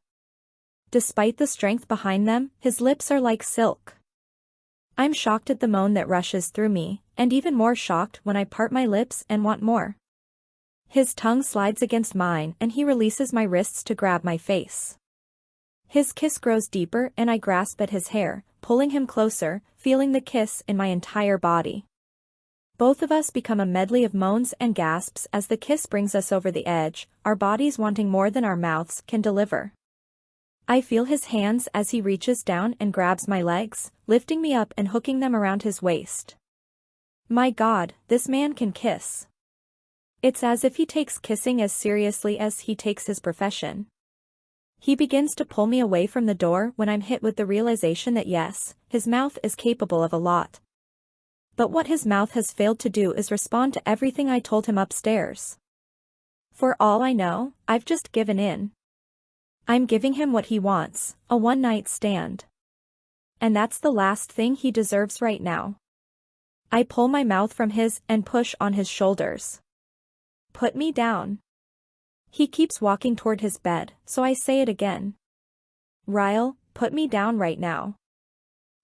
Despite the strength behind them, his lips are like silk. I'm shocked at the moan that rushes through me, and even more shocked when I part my lips and want more. His tongue slides against mine and he releases my wrists to grab my face. His kiss grows deeper and I grasp at his hair, pulling him closer, feeling the kiss in my entire body. Both of us become a medley of moans and gasps as the kiss brings us over the edge, our bodies wanting more than our mouths can deliver. I feel his hands as he reaches down and grabs my legs, lifting me up and hooking them around his waist. My God, this man can kiss. It's as if he takes kissing as seriously as he takes his profession. He begins to pull me away from the door when I'm hit with the realization that yes, his mouth is capable of a lot. But what his mouth has failed to do is respond to everything I told him upstairs. For all I know, I've just given in. I'm giving him what he wants, a one-night stand. And that's the last thing he deserves right now. I pull my mouth from his and push on his shoulders. Put me down. He keeps walking toward his bed, so I say it again. Ryle, put me down right now.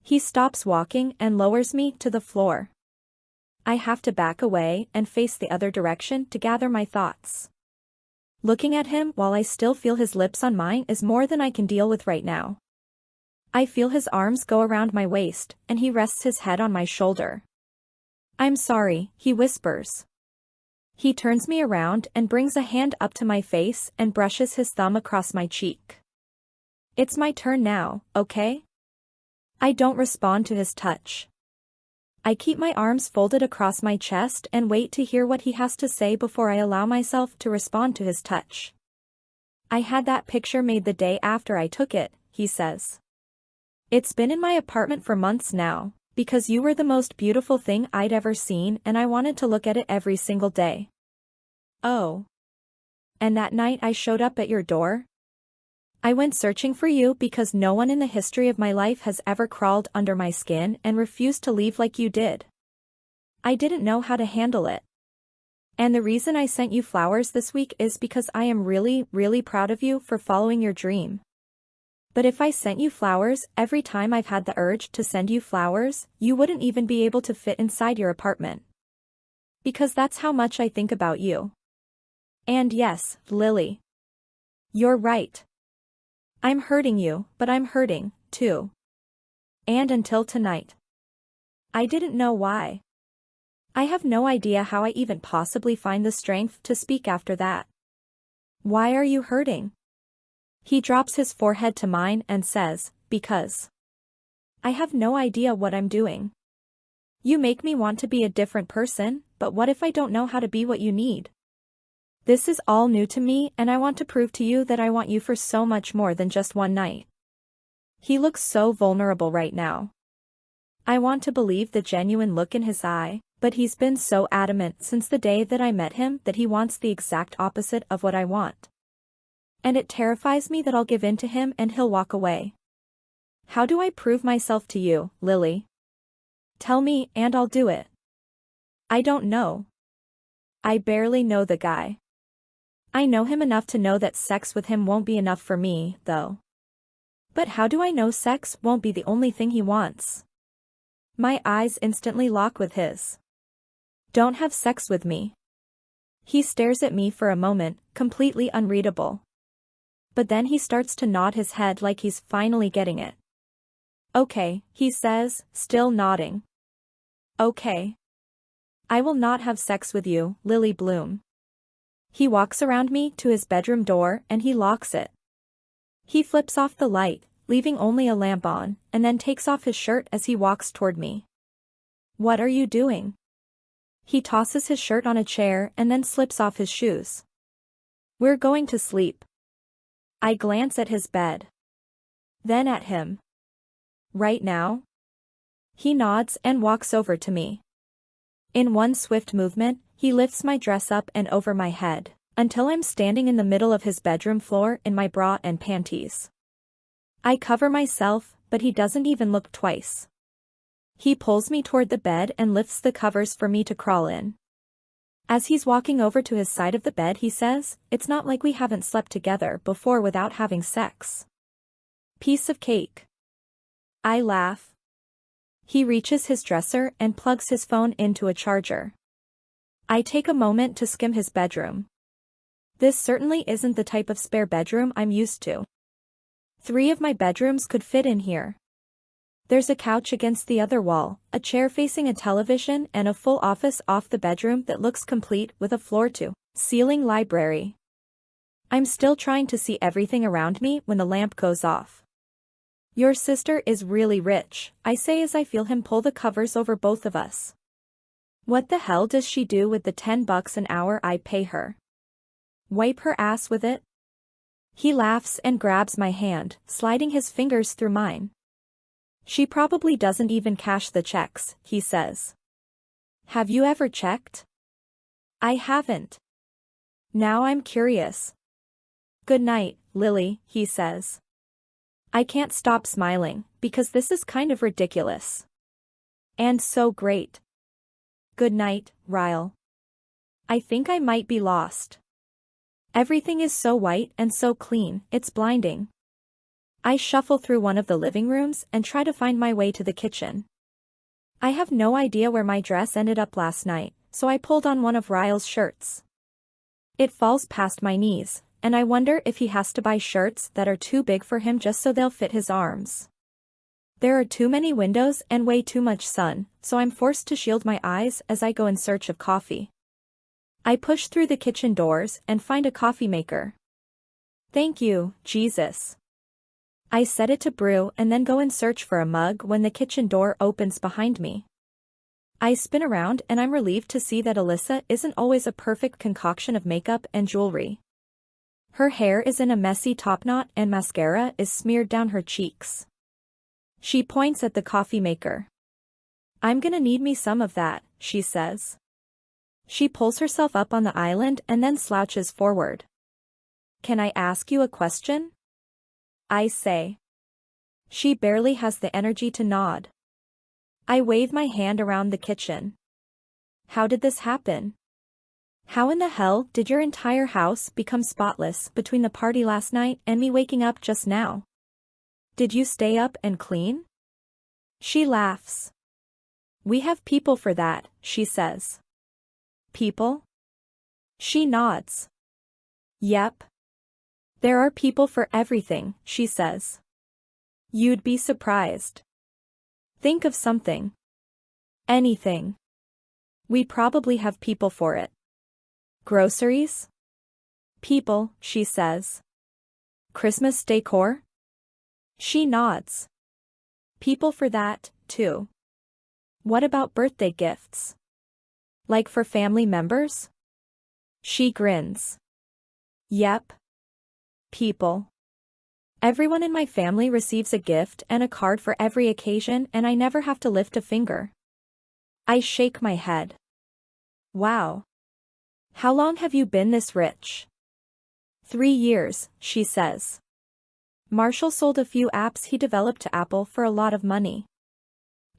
He stops walking and lowers me to the floor. I have to back away and face the other direction to gather my thoughts. Looking at him while I still feel his lips on mine is more than I can deal with right now. I feel his arms go around my waist, and he rests his head on my shoulder. "I'm sorry," he whispers. He turns me around and brings a hand up to my face and brushes his thumb across my cheek. "It's my turn now, okay?" I don't respond to his touch. I keep my arms folded across my chest and wait to hear what he has to say before I allow myself to respond to his touch. I had that picture made the day after I took it, he says. It's been in my apartment for months now, because you were the most beautiful thing I'd ever seen and I wanted to look at it every single day. Oh. And that night I showed up at your door? I went searching for you because no one in the history of my life has ever crawled under my skin and refused to leave like you did. I didn't know how to handle it. And the reason I sent you flowers this week is because I am really, really proud of you for following your dream. But if I sent you flowers every time I've had the urge to send you flowers, you wouldn't even be able to fit inside your apartment. Because that's how much I think about you. And yes, Lily. You're right. I'm hurting you, but I'm hurting, too. And until tonight. I didn't know why. I have no idea how I even possibly find the strength to speak after that. Why are you hurting? He drops his forehead to mine and says, because. I have no idea what I'm doing. You make me want to be a different person, but what if I don't know how to be what you need? This is all new to me and I want to prove to you that I want you for so much more than just one night. He looks so vulnerable right now. I want to believe the genuine look in his eye, but he's been so adamant since the day that I met him that he wants the exact opposite of what I want. And it terrifies me that I'll give in to him and he'll walk away. How do I prove myself to you, Lily? Tell me and I'll do it. I don't know. I barely know the guy. I know him enough to know that sex with him won't be enough for me, though. But how do I know sex won't be the only thing he wants? My eyes instantly lock with his. Don't have sex with me. He stares at me for a moment, completely unreadable. But then he starts to nod his head like he's finally getting it. Okay, he says, still nodding. Okay. I will not have sex with you, Lily Bloom. He walks around me to his bedroom door and he locks it. He flips off the light, leaving only a lamp on, and then takes off his shirt as he walks toward me. What are you doing? He tosses his shirt on a chair and then slips off his shoes. We're going to sleep. I glance at his bed. Then at him. Right now? He nods and walks over to me. In one swift movement, he lifts my dress up and over my head, until I'm standing in the middle of his bedroom floor in my bra and panties. I cover myself, but he doesn't even look twice. He pulls me toward the bed and lifts the covers for me to crawl in. As he's walking over to his side of the bed he says, it's not like we haven't slept together before without having sex. Piece of cake. I laugh. He reaches his dresser and plugs his phone into a charger. I take a moment to skim his bedroom. This certainly isn't the type of spare bedroom I'm used to. 3 of my bedrooms could fit in here. There's a couch against the other wall, a chair facing a television and a full office off the bedroom that looks complete with a floor-to-ceiling library. I'm still trying to see everything around me when the lamp goes off. Your sister is really rich, I say as I feel him pull the covers over both of us. What the hell does she do with the $10 an hour I pay her? Wipe her ass with it? He laughs and grabs my hand, sliding his fingers through mine. She probably doesn't even cash the checks, he says. Have you ever checked? I haven't. Now I'm curious. Good night, Lily, he says. I can't stop smiling, because this is kind of ridiculous. And so great. Good night, Ryle. I think I might be lost. Everything is so white and so clean, it's blinding. I shuffle through one of the living rooms and try to find my way to the kitchen. I have no idea where my dress ended up last night, so I pulled on one of Ryle's shirts. It falls past my knees, and I wonder if he has to buy shirts that are too big for him just so they'll fit his arms. There are too many windows and way too much sun, so I'm forced to shield my eyes as I go in search of coffee. I push through the kitchen doors and find a coffee maker. Thank you, Jesus. I set it to brew and then go and search for a mug when the kitchen door opens behind me. I spin around and I'm relieved to see that Alyssa isn't always a perfect concoction of makeup and jewelry. Her hair is in a messy topknot and mascara is smeared down her cheeks. She points at the coffee maker. "I'm gonna need me some of that," she says. She pulls herself up on the island and then slouches forward. "Can I ask you a question?" I say. She barely has the energy to nod. I wave my hand around the kitchen. "How did this happen? How in the hell did your entire house become spotless between the party last night and me waking up just now? Did you stay up and clean?" She laughs. "We have people for that," she says. "People?" She nods. "Yep. There are people for everything," she says. "You'd be surprised. Think of something. Anything. We probably have people for it." "Groceries?" "People," she says. "Christmas decor?" She nods. "People for that, too." "What about birthday gifts? Like for family members?" She grins. "Yep. People. Everyone in my family receives a gift and a card for every occasion and I never have to lift a finger." I shake my head. "Wow. How long have you been this rich?" 3 years, she says. Marshall sold a few apps he developed to Apple for a lot of money.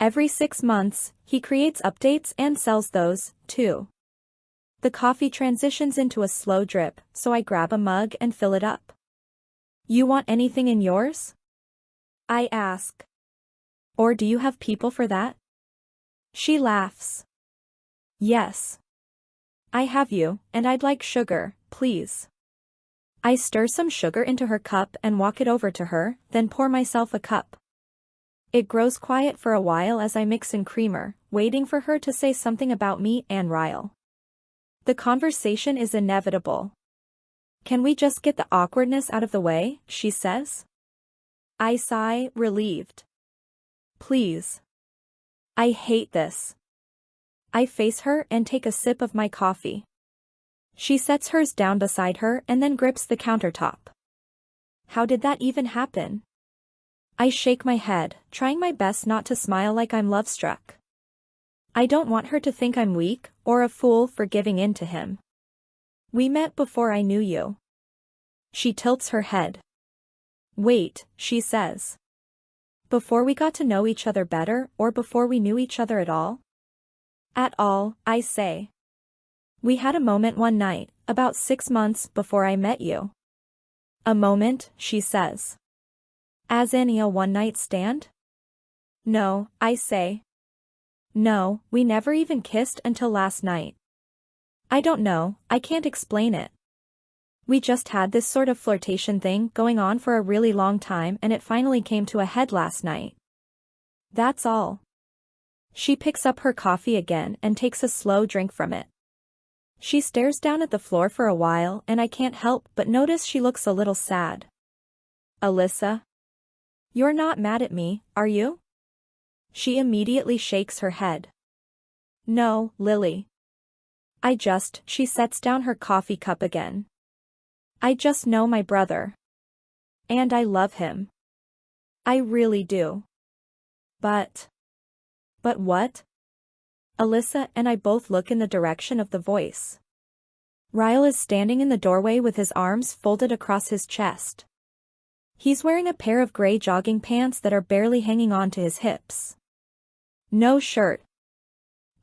Every 6 months, he creates updates and sells those, too. The coffee transitions into a slow drip, so I grab a mug and fill it up. "You want anything in yours?" I ask. "Or do you have people for that?" She laughs. "Yes. I have you, and I'd like sugar, please." I stir some sugar into her cup and walk it over to her, then pour myself a cup. It grows quiet for a while as I mix in creamer, waiting for her to say something about me and Ryle. The conversation is inevitable. "Can we just get the awkwardness out of the way?" she says. I sigh, relieved. "Please. I hate this." I face her and take a sip of my coffee. She sets hers down beside her and then grips the countertop. "How did that even happen?" I shake my head, trying my best not to smile like I'm love-struck. I don't want her to think I'm weak or a fool for giving in to him. "We met before I knew you." She tilts her head. "Wait," she says. "Before we got to know each other better or before we knew each other at all?" "At all," I say. "We had a moment one night, about 6 months before I met you." "A moment," she says. "As in a one-night stand?" "No," I say. "No, we never even kissed until last night." "I don't know, I can't explain it. We just had this sort of flirtation thing going on for a really long time and it finally came to a head last night. That's all." She picks up her coffee again and takes a slow drink from it. She stares down at the floor for a while and I can't help but notice she looks a little sad. "Alyssa? You're not mad at me, are you?" She immediately shakes her head. "No, Lily. She sets down her coffee cup again. "I just know my brother. And I love him. I really do. But what?" Alyssa and I both look in the direction of the voice. Ryle is standing in the doorway with his arms folded across his chest. He's wearing a pair of gray jogging pants that are barely hanging on to his hips. No shirt.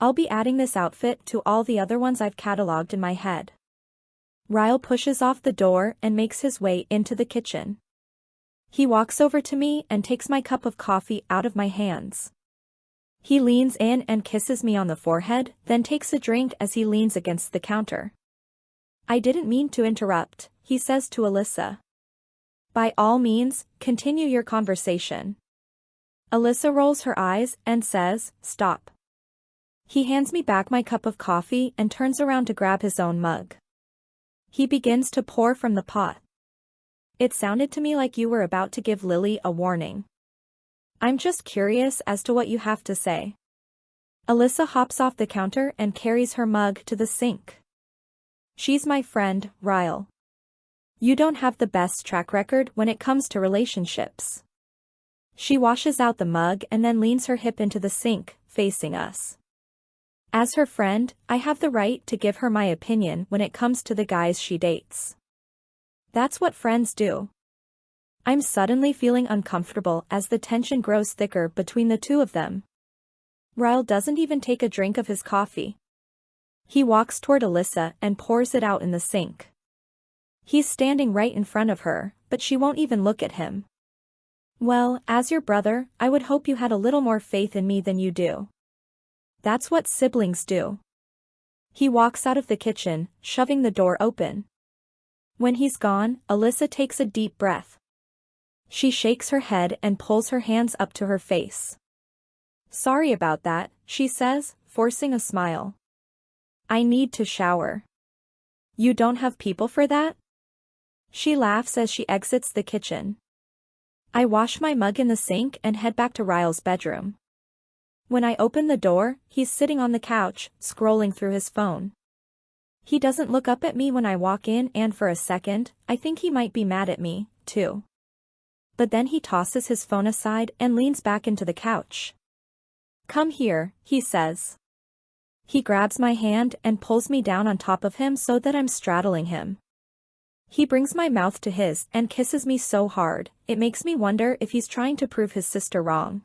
I'll be adding this outfit to all the other ones I've cataloged in my head. Ryle pushes off the door and makes his way into the kitchen. He walks over to me and takes my cup of coffee out of my hands. He leans in and kisses me on the forehead, then takes a drink as he leans against the counter. "I didn't mean to interrupt," he says to Alyssa. "By all means, continue your conversation." Alyssa rolls her eyes and says, "Stop." He hands me back my cup of coffee and turns around to grab his own mug. He begins to pour from the pot. It sounded to me like you were about to give Lily a warning. I'm just curious as to what you have to say. Alyssa hops off the counter and carries her mug to the sink. She's my friend, Ryle. You don't have the best track record when it comes to relationships. She washes out the mug and then leans her hip into the sink, facing us. As her friend, I have the right to give her my opinion when it comes to the guys she dates. That's what friends do. I'm suddenly feeling uncomfortable as the tension grows thicker between the two of them. Ryle doesn't even take a drink of his coffee. He walks toward Alyssa and pours it out in the sink. He's standing right in front of her, but she won't even look at him. Well, as your brother, I would hope you had a little more faith in me than you do. That's what siblings do. He walks out of the kitchen, shoving the door open. When he's gone, Alyssa takes a deep breath. She shakes her head and pulls her hands up to her face. Sorry about that, she says, forcing a smile. I need to shower. You don't have people for that? She laughs as she exits the kitchen. I wash my mug in the sink and head back to Ryle's bedroom. When I open the door, he's sitting on the couch, scrolling through his phone. He doesn't look up at me when I walk in, and for a second, I think he might be mad at me, too. But then he tosses his phone aside and leans back into the couch. Come here, he says. He grabs my hand and pulls me down on top of him so that I'm straddling him. He brings my mouth to his and kisses me so hard, it makes me wonder if he's trying to prove his sister wrong.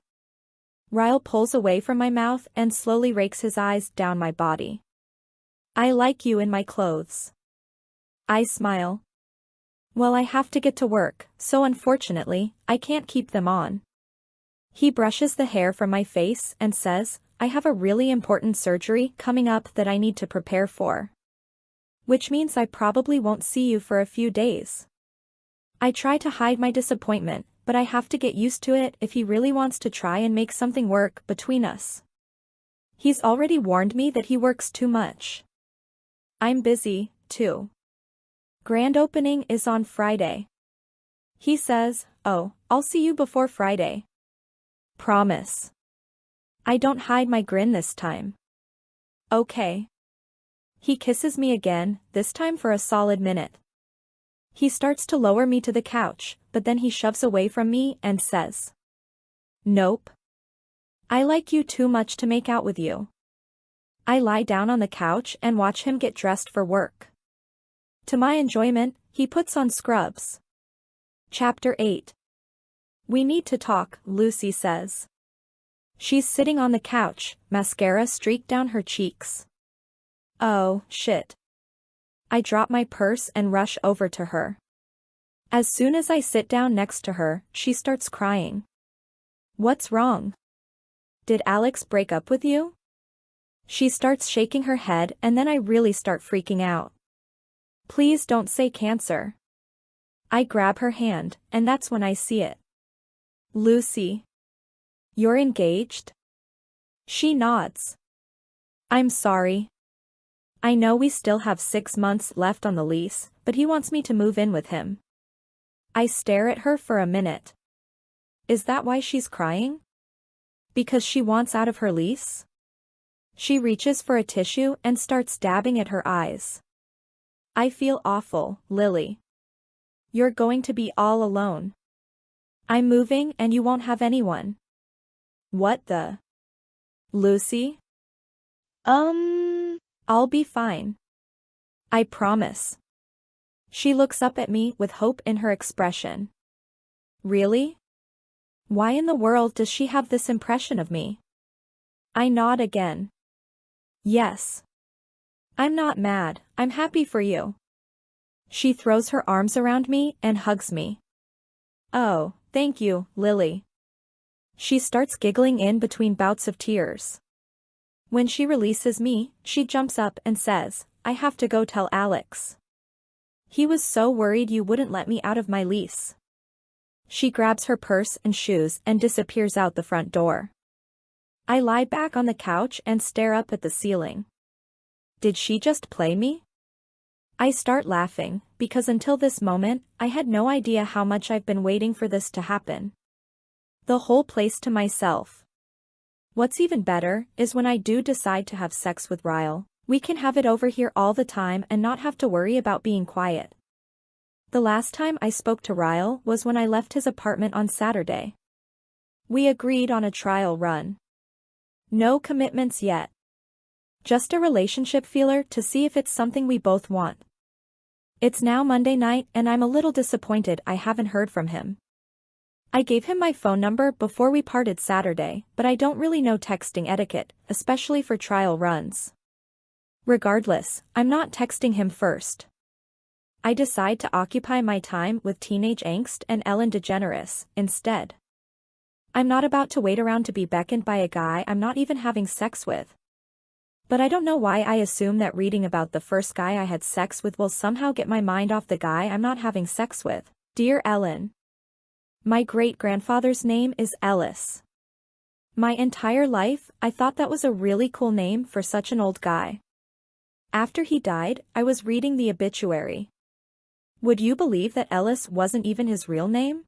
Ryle pulls away from my mouth and slowly rakes his eyes down my body. I like you in my clothes. I smile. Well, I have to get to work, so unfortunately, I can't keep them on. He brushes the hair from my face and says, I have a really important surgery coming up that I need to prepare for. Which means I probably won't see you for a few days. I try to hide my disappointment, but I have to get used to it if he really wants to try and make something work between us. He's already warned me that he works too much. I'm busy, too. Grand opening is on Friday. He says, oh, I'll see you before Friday. Promise. I don't hide my grin this time. Okay. He kisses me again, this time for a solid minute. He starts to lower me to the couch, but then he shoves away from me and says, Nope. I like you too much to make out with you. I lie down on the couch and watch him get dressed for work. To my enjoyment, he puts on scrubs. Chapter 8. We need to talk, Lucy says. She's sitting on the couch, mascara streaked down her cheeks. Oh, shit. I drop my purse and rush over to her. As soon as I sit down next to her, she starts crying. What's wrong? Did Alex break up with you? She starts shaking her head and then I really start freaking out. Please don't say cancer. I grab her hand, and that's when I see it. Lucy. You're engaged? She nods. I'm sorry. I know we still have 6 months left on the lease, but he wants me to move in with him. I stare at her for a minute. Is that why she's crying? Because she wants out of her lease? She reaches for a tissue and starts dabbing at her eyes. I feel awful, Lily. You're going to be all alone. I'm moving and you won't have anyone. What the? Lucy? I'll be fine. I promise. She looks up at me with hope in her expression. Really? Why in the world does she have this impression of me? I nod again. Yes. I'm not mad, I'm happy for you. She throws her arms around me and hugs me. Oh, thank you, Lily. She starts giggling in between bouts of tears. When she releases me, she jumps up and says, I have to go tell Alex. He was so worried you wouldn't let me out of my lease. She grabs her purse and shoes and disappears out the front door. I lie back on the couch and stare up at the ceiling. Did she just play me? I start laughing, because until this moment, I had no idea how much I've been waiting for this to happen. The whole place to myself. What's even better, is when I do decide to have sex with Ryle, we can have it over here all the time and not have to worry about being quiet. The last time I spoke to Ryle was when I left his apartment on Saturday. We agreed on a trial run. No commitments yet. Just a relationship feeler to see if it's something we both want. It's now Monday night and I'm a little disappointed I haven't heard from him. I gave him my phone number before we parted Saturday, but I don't really know texting etiquette, especially for trial runs. Regardless, I'm not texting him first. I decide to occupy my time with teenage angst and Ellen DeGeneres instead. I'm not about to wait around to be beckoned by a guy I'm not even having sex with. But I don't know why I assume that reading about the first guy I had sex with will somehow get my mind off the guy I'm not having sex with. Dear Ellen. My great-grandfather's name is Ellis. My entire life, I thought that was a really cool name for such an old guy. After he died, I was reading the obituary. Would you believe that Ellis wasn't even his real name?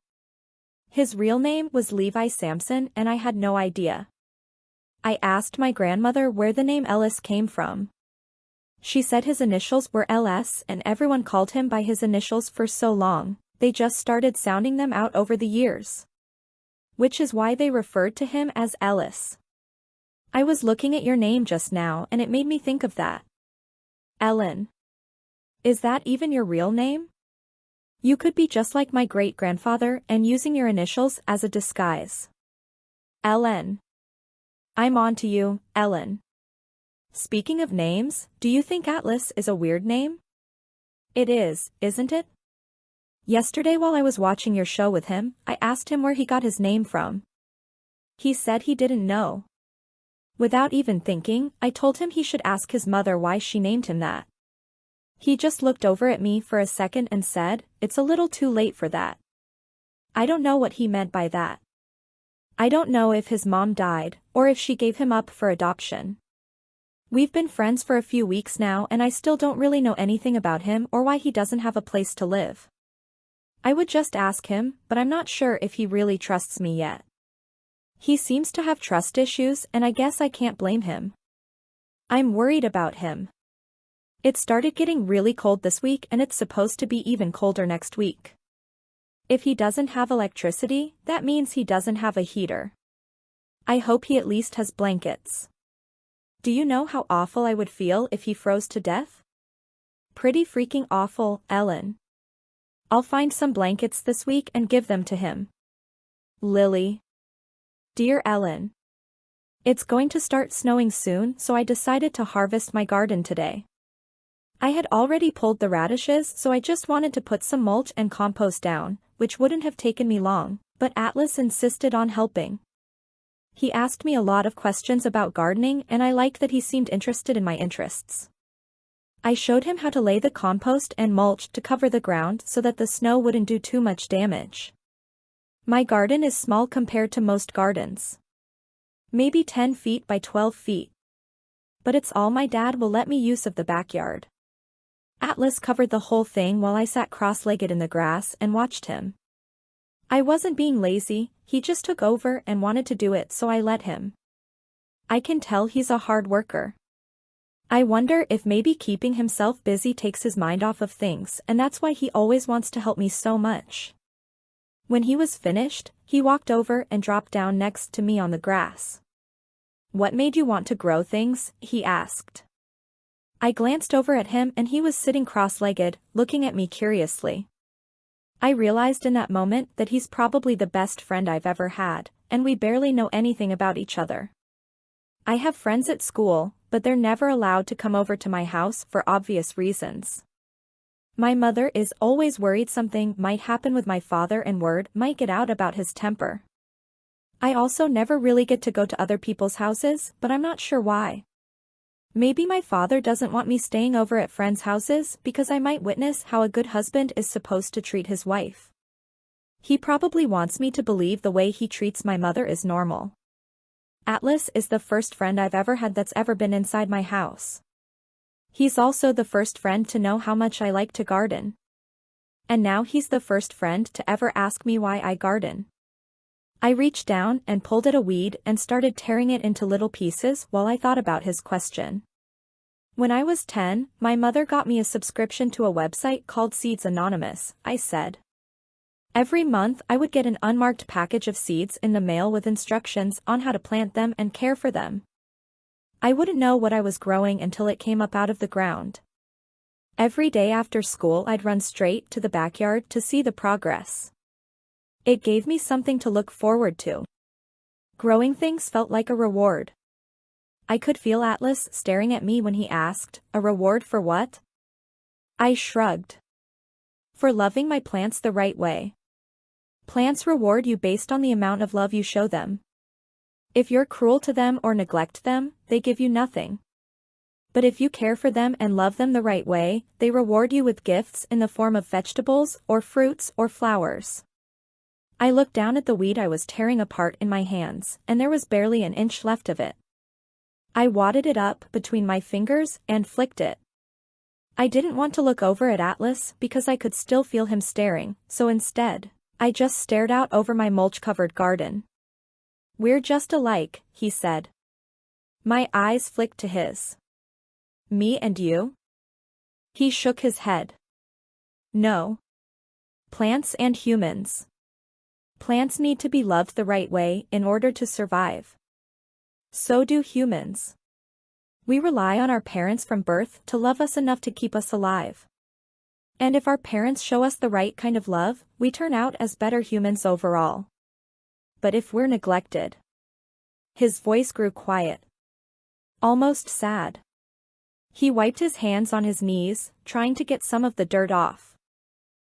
His real name was Levi Sampson and I had no idea. I asked my grandmother where the name Ellis came from. She said his initials were LS and everyone called him by his initials for so long, they just started sounding them out over the years. Which is why they referred to him as Ellis. I was looking at your name just now and it made me think of that. Ellen. Is that even your real name? You could be just like my great-grandfather and using your initials as a disguise. Ellen. I'm on to you, Ellen. Speaking of names, do you think Atlas is a weird name? It is, isn't it? Yesterday while I was watching your show with him, I asked him where he got his name from. He said he didn't know. Without even thinking, I told him he should ask his mother why she named him that. He just looked over at me for a second and said, "It's a little too late for that." I don't know what he meant by that. I don't know if his mom died, or if she gave him up for adoption. We've been friends for a few weeks now and I still don't really know anything about him or why he doesn't have a place to live. I would just ask him, but I'm not sure if he really trusts me yet. He seems to have trust issues and I guess I can't blame him. I'm worried about him. It started getting really cold this week and it's supposed to be even colder next week. If he doesn't have electricity, that means he doesn't have a heater. I hope he at least has blankets. Do you know how awful I would feel if he froze to death? Pretty freaking awful, Ellen. I'll find some blankets this week and give them to him. Lily. Dear Ellen. It's going to start snowing soon, so I decided to harvest my garden today. I had already pulled the radishes, so I just wanted to put some mulch and compost down, which wouldn't have taken me long, but Atlas insisted on helping. He asked me a lot of questions about gardening and I liked that he seemed interested in my interests. I showed him how to lay the compost and mulch to cover the ground so that the snow wouldn't do too much damage. My garden is small compared to most gardens. Maybe 10 feet by 12 feet. But it's all my dad will let me use of the backyard. Atlas covered the whole thing while I sat cross-legged in the grass and watched him. I wasn't being lazy, he just took over and wanted to do it so I let him. I can tell he's a hard worker. I wonder if maybe keeping himself busy takes his mind off of things and that's why he always wants to help me so much. When he was finished, he walked over and dropped down next to me on the grass. "What made you want to grow things?" he asked. I glanced over at him and he was sitting cross-legged, looking at me curiously. I realized in that moment that he's probably the best friend I've ever had, and we barely know anything about each other. I have friends at school, but they're never allowed to come over to my house for obvious reasons. My mother is always worried something might happen with my father and word might get out about his temper. I also never really get to go to other people's houses, but I'm not sure why. Maybe my father doesn't want me staying over at friends' houses because I might witness how a good husband is supposed to treat his wife. He probably wants me to believe the way he treats my mother is normal. Atlas is the first friend I've ever had that's ever been inside my house. He's also the first friend to know how much I like to garden. And now he's the first friend to ever ask me why I garden. I reached down and pulled at a weed and started tearing it into little pieces while I thought about his question. When I was 10, my mother got me a subscription to a website called Seeds Anonymous, I said. Every month I would get an unmarked package of seeds in the mail with instructions on how to plant them and care for them. I wouldn't know what I was growing until it came up out of the ground. Every day after school I'd run straight to the backyard to see the progress. It gave me something to look forward to. Growing things felt like a reward. I could feel Atlas staring at me when he asked, "A reward for what?" I shrugged. For loving my plants the right way. Plants reward you based on the amount of love you show them. If you're cruel to them or neglect them, they give you nothing. But if you care for them and love them the right way, they reward you with gifts in the form of vegetables or fruits or flowers. I looked down at the weed I was tearing apart in my hands, and there was barely an inch left of it. I wadded it up between my fingers and flicked it. I didn't want to look over at Atlas because I could still feel him staring, so instead, I just stared out over my mulch-covered garden. "We're just alike," he said. My eyes flicked to his. "Me and you?" He shook his head. "No. Plants and humans. Plants need to be loved the right way in order to survive. So do humans. We rely on our parents from birth to love us enough to keep us alive. And if our parents show us the right kind of love, we turn out as better humans overall. But if we're neglected..." His voice grew quiet. Almost sad. He wiped his hands on his knees, trying to get some of the dirt off.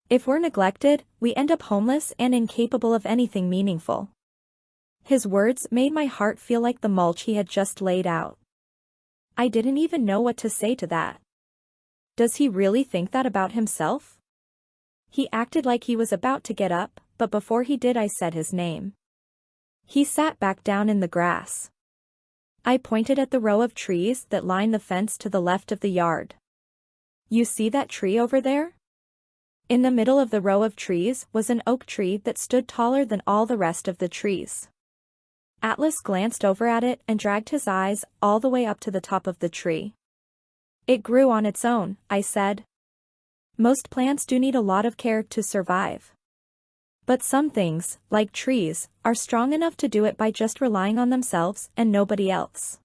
"If we're neglected, we end up homeless and incapable of anything meaningful." His words made my heart feel like the mulch he had just laid out. I didn't even know what to say to that. Does he really think that about himself? He acted like he was about to get up, but before he did I said his name. He sat back down in the grass. I pointed at the row of trees that line the fence to the left of the yard. "You see that tree over there?" In the middle of the row of trees was an oak tree that stood taller than all the rest of the trees. Atlas glanced over at it and dragged his eyes all the way up to the top of the tree. "It grew on its own," I said. "Most plants do need a lot of care to survive. But some things, like trees, are strong enough to do it by just relying on themselves and nobody else."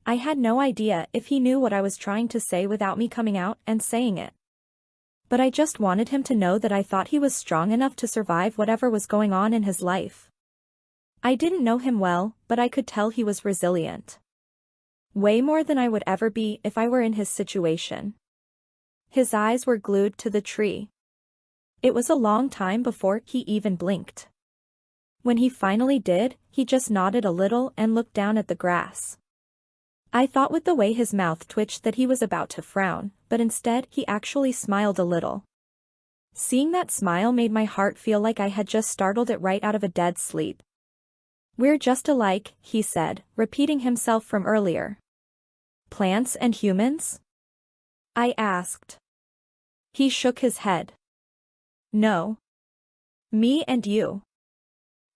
I had no idea if he knew what I was trying to say without me coming out and saying it. But I just wanted him to know that I thought he was strong enough to survive whatever was going on in his life. I didn't know him well, but I could tell he was resilient. Way more than I would ever be if I were in his situation. His eyes were glued to the tree. It was a long time before he even blinked. When he finally did, he just nodded a little and looked down at the grass. I thought with the way his mouth twitched that he was about to frown, but instead he actually smiled a little. Seeing that smile made my heart feel like I had just startled it right out of a dead sleep. "We're just alike," he said, repeating himself from earlier. "Plants and humans?" I asked. He shook his head. "No. Me and you."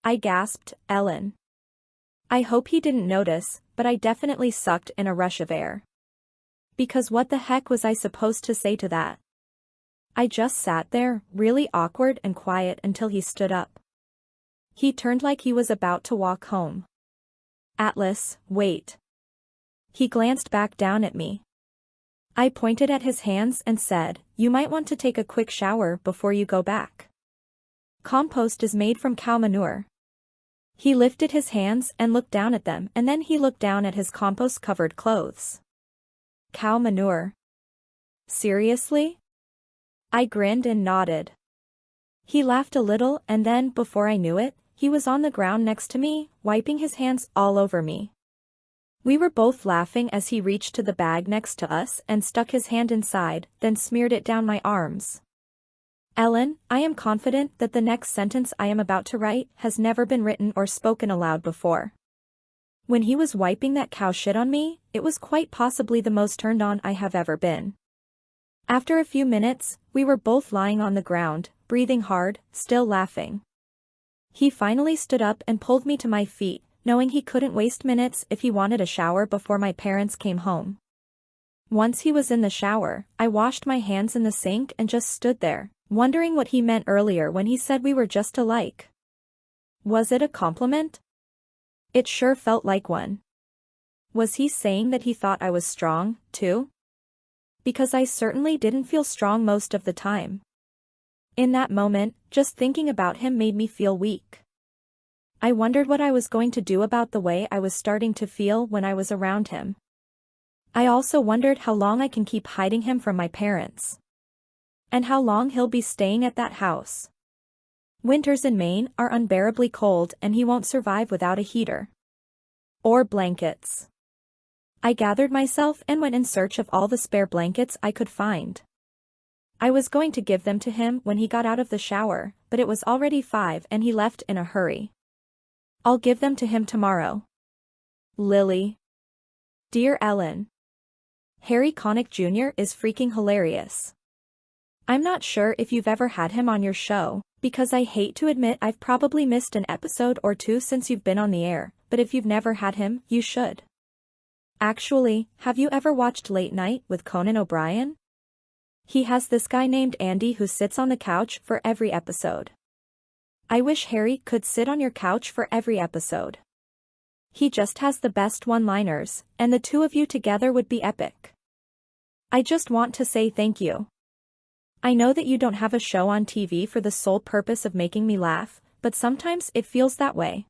I gasped, "Ellen." I hope he didn't notice, but I definitely sucked in a rush of air. Because what the heck was I supposed to say to that? I just sat there, really awkward and quiet until he stood up. He turned like he was about to walk home. "Atlas, wait." He glanced back down at me. I pointed at his hands and said, "You might want to take a quick shower before you go back. Compost is made from cow manure." He lifted his hands and looked down at them, and then he looked down at his compost-covered clothes. "Cow manure? Seriously?" I grinned and nodded. He laughed a little, and then, before I knew it, he was on the ground next to me, wiping his hands all over me. We were both laughing as he reached to the bag next to us and stuck his hand inside, then smeared it down my arms. "Ellen, I am confident that the next sentence I am about to write has never been written or spoken aloud before. When he was wiping that cow shit on me, it was quite possibly the most turned on I have ever been. After a few minutes, we were both lying on the ground, breathing hard, still laughing. He finally stood up and pulled me to my feet, knowing he couldn't waste minutes if he wanted a shower before my parents came home. Once he was in the shower, I washed my hands in the sink and just stood there, wondering what he meant earlier when he said we were just alike. Was it a compliment? It sure felt like one. Was he saying that he thought I was strong, too? Because I certainly didn't feel strong most of the time. In that moment, just thinking about him made me feel weak. I wondered what I was going to do about the way I was starting to feel when I was around him. I also wondered how long I can keep hiding him from my parents. And how long he'll be staying at that house. Winters in Maine are unbearably cold and he won't survive without a heater. Or blankets. I gathered myself and went in search of all the spare blankets I could find. I was going to give them to him when he got out of the shower, but it was already 5 and he left in a hurry. I'll give them to him tomorrow. Lily. Dear Ellen. Harry Connick Jr. is freaking hilarious. I'm not sure if you've ever had him on your show, because I hate to admit I've probably missed an episode or two since you've been on the air, but if you've never had him, you should. Actually, have you ever watched Late Night with Conan O'Brien? He has this guy named Andy who sits on the couch for every episode. I wish Harry could sit on your couch for every episode. He just has the best one-liners, and the two of you together would be epic. I just want to say thank you. I know that you don't have a show on TV for the sole purpose of making me laugh, but sometimes it feels that way.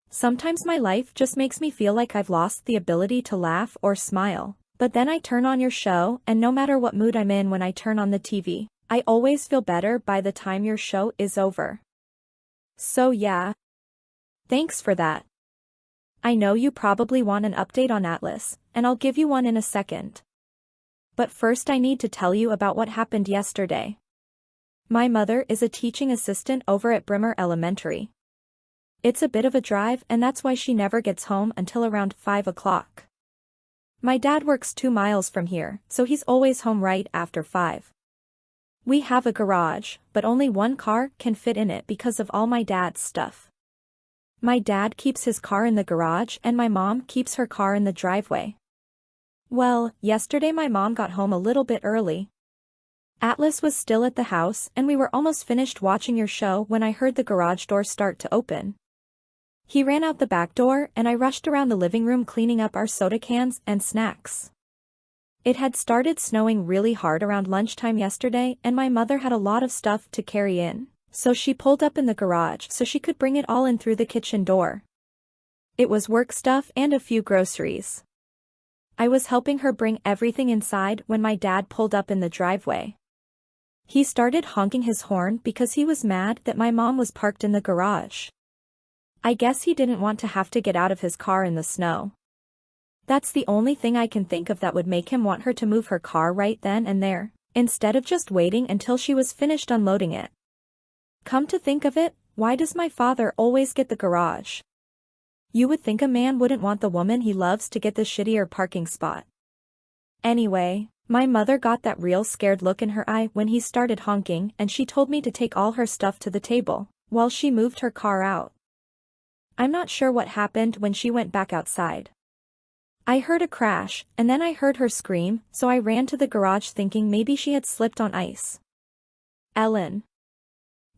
Sometimes my life just makes me feel like I've lost the ability to laugh or smile, but then I turn on your show and no matter what mood I'm in when I turn on the TV, I always feel better by the time your show is over. So yeah. Thanks for that. I know you probably want an update on Atlas, and I'll give you one in a second. But first I need to tell you about what happened yesterday. My mother is a teaching assistant over at Brimmer Elementary. It's a bit of a drive and that's why she never gets home until around 5 o'clock. My dad works 2 miles from here, so he's always home right after 5. We have a garage, but only one car can fit in it because of all my dad's stuff. My dad keeps his car in the garage and my mom keeps her car in the driveway. Well, yesterday my mom got home a little bit early. Atlas was still at the house and we were almost finished watching your show when I heard the garage door start to open. He ran out the back door and I rushed around the living room cleaning up our soda cans and snacks. It had started snowing really hard around lunchtime yesterday and my mother had a lot of stuff to carry in, so she pulled up in the garage so she could bring it all in through the kitchen door. It was work stuff and a few groceries. I was helping her bring everything inside when my dad pulled up in the driveway. He started honking his horn because he was mad that my mom was parked in the garage. I guess he didn't want to have to get out of his car in the snow. That's the only thing I can think of that would make him want her to move her car right then and there, instead of just waiting until she was finished unloading it. Come to think of it, why does my father always get the garage? You would think a man wouldn't want the woman he loves to get the shittier parking spot. Anyway, my mother got that real scared look in her eye when he started honking and she told me to take all her stuff to the table, while she moved her car out. I'm not sure what happened when she went back outside. I heard a crash, and then I heard her scream, so I ran to the garage thinking maybe she had slipped on ice. Ellen.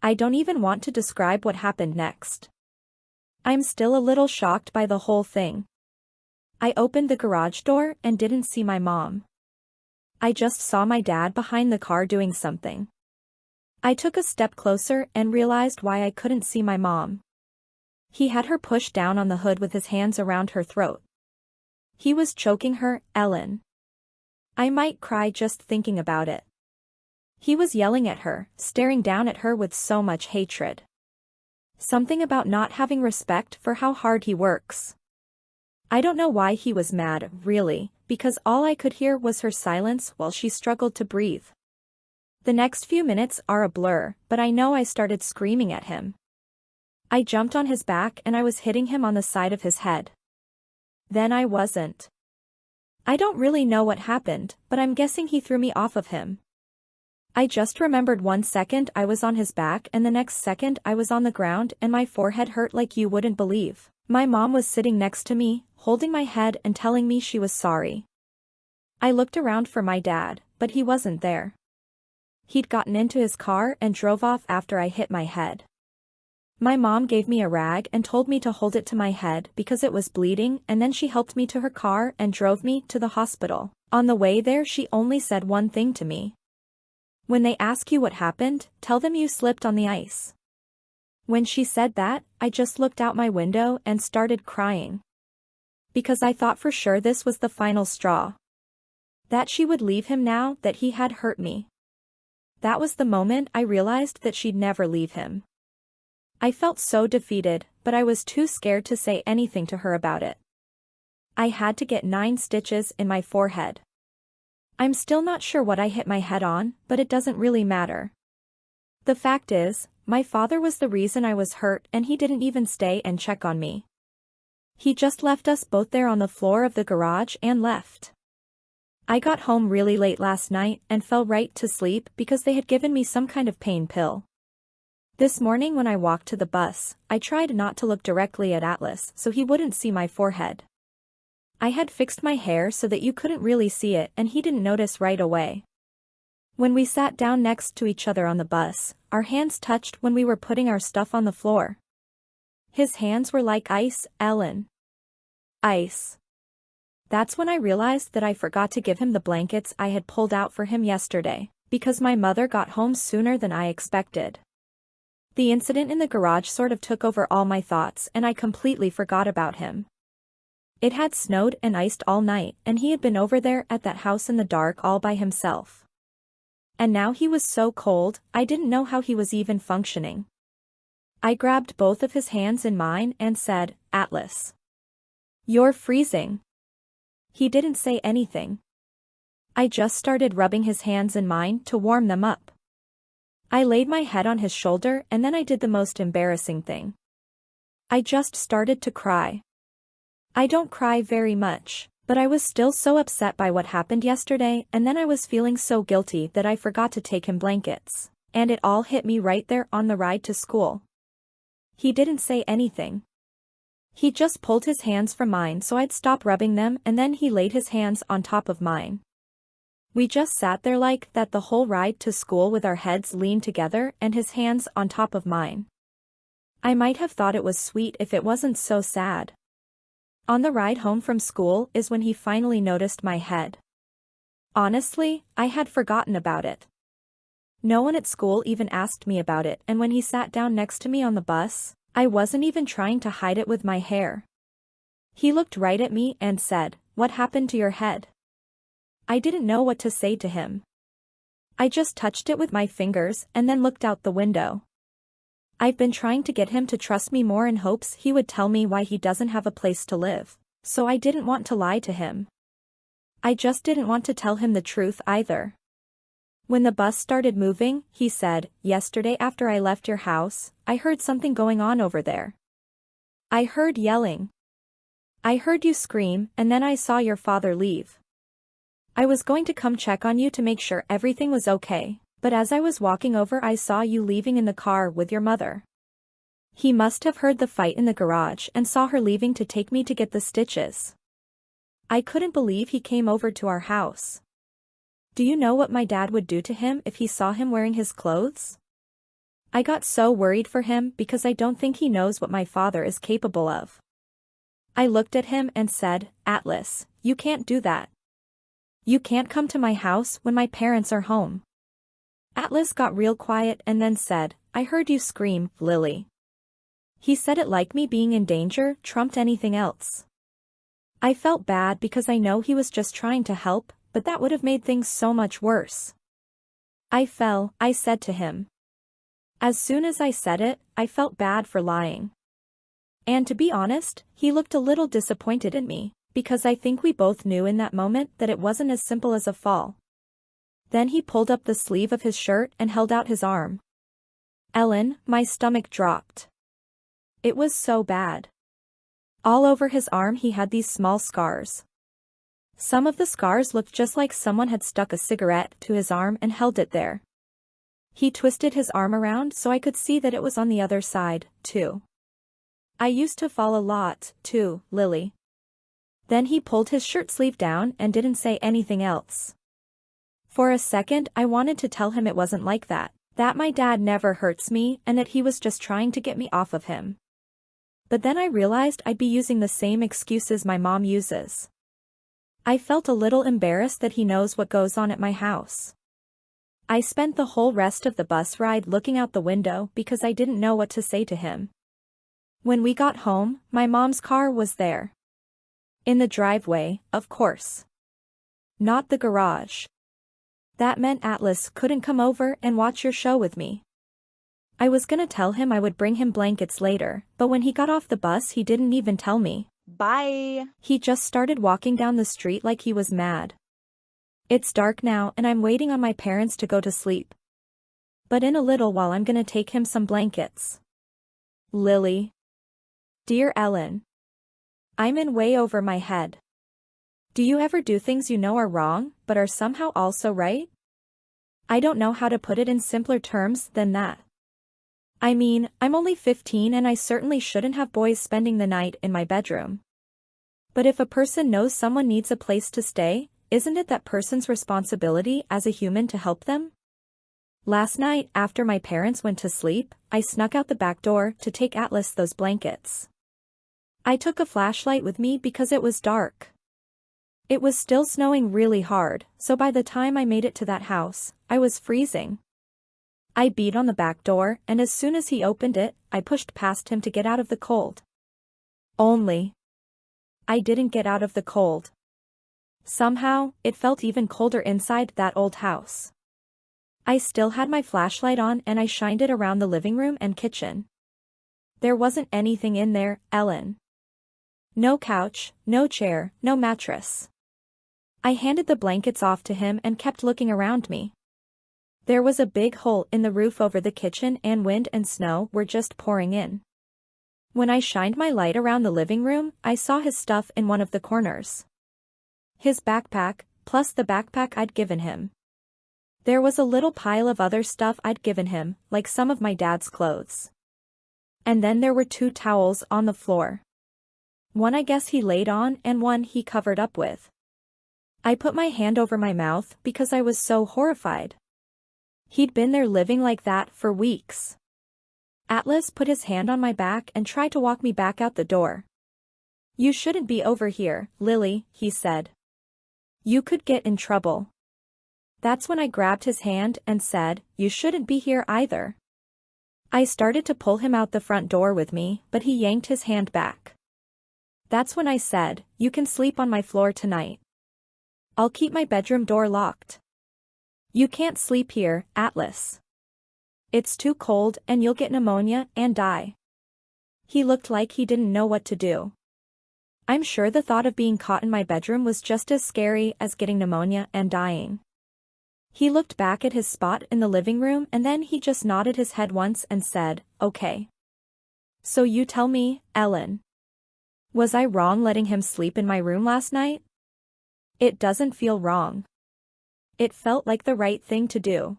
I don't even want to describe what happened next. I'm still a little shocked by the whole thing. I opened the garage door and didn't see my mom. I just saw my dad behind the car doing something. I took a step closer and realized why I couldn't see my mom. He had her pushed down on the hood with his hands around her throat. He was choking her, Ellen. I might cry just thinking about it. He was yelling at her, staring down at her with so much hatred. Something about not having respect for how hard he works. I don't know why he was mad, really, because all I could hear was her silence while she struggled to breathe. The next few minutes are a blur, but I know I started screaming at him. I jumped on his back and I was hitting him on the side of his head. Then I wasn't. I don't really know what happened, but I'm guessing he threw me off of him. I just remembered 1 second I was on his back and the next second I was on the ground and my forehead hurt like you wouldn't believe. My mom was sitting next to me, holding my head and telling me she was sorry. I looked around for my dad, but he wasn't there. He'd gotten into his car and drove off after I hit my head. My mom gave me a rag and told me to hold it to my head because it was bleeding, and then she helped me to her car and drove me to the hospital. On the way there she only said one thing to me. When they ask you what happened, tell them you slipped on the ice. When she said that, I just looked out my window and started crying. Because I thought for sure this was the final straw. That she would leave him now that he had hurt me. That was the moment I realized that she'd never leave him. I felt so defeated, but I was too scared to say anything to her about it. I had to get 9 stitches in my forehead. I'm still not sure what I hit my head on, but it doesn't really matter. The fact is, my father was the reason I was hurt and he didn't even stay and check on me. He just left us both there on the floor of the garage and left. I got home really late last night and fell right to sleep because they had given me some kind of pain pill. This morning when I walked to the bus, I tried not to look directly at Atlas so he wouldn't see my forehead. I had fixed my hair so that you couldn't really see it and he didn't notice right away. When we sat down next to each other on the bus, our hands touched when we were putting our stuff on the floor. His hands were like ice, Ellen. Ice. That's when I realized that I forgot to give him the blankets I had pulled out for him yesterday, because my mother got home sooner than I expected. The incident in the garage sort of took over all my thoughts and I completely forgot about him. It had snowed and iced all night and he had been over there at that house in the dark all by himself. And now he was so cold, I didn't know how he was even functioning. I grabbed both of his hands in mine and said, "Atlas. You're freezing." He didn't say anything. I just started rubbing his hands in mine to warm them up. I laid my head on his shoulder and then I did the most embarrassing thing. I just started to cry. I don't cry very much, but I was still so upset by what happened yesterday and then I was feeling so guilty that I forgot to take him blankets, and it all hit me right there on the ride to school. He didn't say anything. He just pulled his hands from mine so I'd stop rubbing them and then he laid his hands on top of mine. We just sat there like that the whole ride to school with our heads leaned together and his hands on top of mine. I might have thought it was sweet if it wasn't so sad. On the ride home from school is when he finally noticed my head. Honestly, I had forgotten about it. No one at school even asked me about it, and when he sat down next to me on the bus, I wasn't even trying to hide it with my hair. He looked right at me and said, "What happened to your head?" I didn't know what to say to him. I just touched it with my fingers and then looked out the window. I've been trying to get him to trust me more in hopes he would tell me why he doesn't have a place to live, so I didn't want to lie to him. I just didn't want to tell him the truth either. When the bus started moving, he said, "Yesterday after I left your house, I heard something going on over there. I heard yelling. I heard you scream and then I saw your father leave. I was going to come check on you to make sure everything was okay, but as I was walking over I saw you leaving in the car with your mother." He must have heard the fight in the garage and saw her leaving to take me to get the stitches. I couldn't believe he came over to our house. Do you know what my dad would do to him if he saw him wearing his clothes? I got so worried for him because I don't think he knows what my father is capable of. I looked at him and said, "Atlas, you can't do that. You can't come to my house when my parents are home." Atlas got real quiet and then said, "I heard you scream, Lily." He said it like me being in danger trumped anything else. I felt bad because I know he was just trying to help, but that would have made things so much worse. "I fell," I said to him. As soon as I said it, I felt bad for lying. And to be honest, he looked a little disappointed in me, because I think we both knew in that moment that it wasn't as simple as a fall. Then he pulled up the sleeve of his shirt and held out his arm. Ellen, my stomach dropped. It was so bad. All over his arm he had these small scars. Some of the scars looked just like someone had stuck a cigarette to his arm and held it there. He twisted his arm around so I could see that it was on the other side, too. I used to fall a lot, too, Lily. Then he pulled his shirt sleeve down and didn't say anything else. For a second I wanted to tell him it wasn't like that my dad never hurts me and that he was just trying to get me off of him. But then I realized I'd be using the same excuses my mom uses. I felt a little embarrassed that he knows what goes on at my house. I spent the whole rest of the bus ride looking out the window because I didn't know what to say to him. When we got home, my mom's car was there. In the driveway, of course. Not the garage. That meant Atlas couldn't come over and watch your show with me. I was gonna tell him I would bring him blankets later, but when he got off the bus he didn't even tell me. Bye. He just started walking down the street like he was mad. It's dark now and I'm waiting on my parents to go to sleep. But in a little while I'm gonna take him some blankets. Lily. Dear Ellen. I'm in way over my head. Do you ever do things you know are wrong, but are somehow also right? I don't know how to put it in simpler terms than that. I mean, I'm only 15 and I certainly shouldn't have boys spending the night in my bedroom. But if a person knows someone needs a place to stay, isn't it that person's responsibility as a human to help them? Last night, after my parents went to sleep, I snuck out the back door to take Atlas those blankets. I took a flashlight with me because it was dark. It was still snowing really hard, so by the time I made it to that house, I was freezing. I beat on the back door, and as soon as he opened it, I pushed past him to get out of the cold. Only. I didn't get out of the cold. Somehow, it felt even colder inside that old house. I still had my flashlight on and I shined it around the living room and kitchen. There wasn't anything in there, Ellen. No couch, no chair, no mattress. I handed the blankets off to him and kept looking around me. There was a big hole in the roof over the kitchen and wind and snow were just pouring in. When I shined my light around the living room, I saw his stuff in one of the corners. His backpack, plus the backpack I'd given him. There was a little pile of other stuff I'd given him, like some of my dad's clothes. And then there were 2 towels on the floor. One I guess he laid on and one he covered up with. I put my hand over my mouth because I was so horrified. He'd been there living like that for weeks. Atlas put his hand on my back and tried to walk me back out the door. You shouldn't be over here, Lily, he said. You could get in trouble. That's when I grabbed his hand and said, you shouldn't be here either. I started to pull him out the front door with me, but he yanked his hand back. That's when I said, you can sleep on my floor tonight. I'll keep my bedroom door locked. You can't sleep here, Atlas. It's too cold and you'll get pneumonia and die. He looked like he didn't know what to do. I'm sure the thought of being caught in my bedroom was just as scary as getting pneumonia and dying. He looked back at his spot in the living room and then he just nodded his head once and said, okay. So you tell me, Ellen. Was I wrong letting him sleep in my room last night? It doesn't feel wrong. It felt like the right thing to do.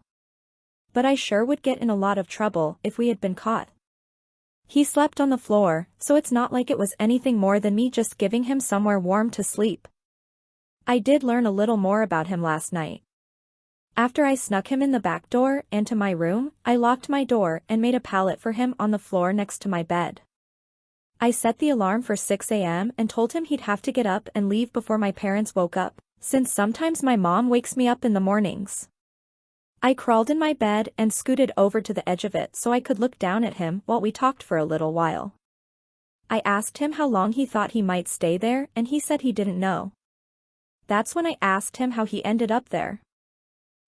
But I sure would get in a lot of trouble if we had been caught. He slept on the floor, so it's not like it was anything more than me just giving him somewhere warm to sleep. I did learn a little more about him last night. After I snuck him in the back door and to my room, I locked my door and made a pallet for him on the floor next to my bed. I set the alarm for 6 a.m. and told him he'd have to get up and leave before my parents woke up, since sometimes my mom wakes me up in the mornings. I crawled in my bed and scooted over to the edge of it so I could look down at him while we talked for a little while. I asked him how long he thought he might stay there and he said he didn't know. That's when I asked him how he ended up there.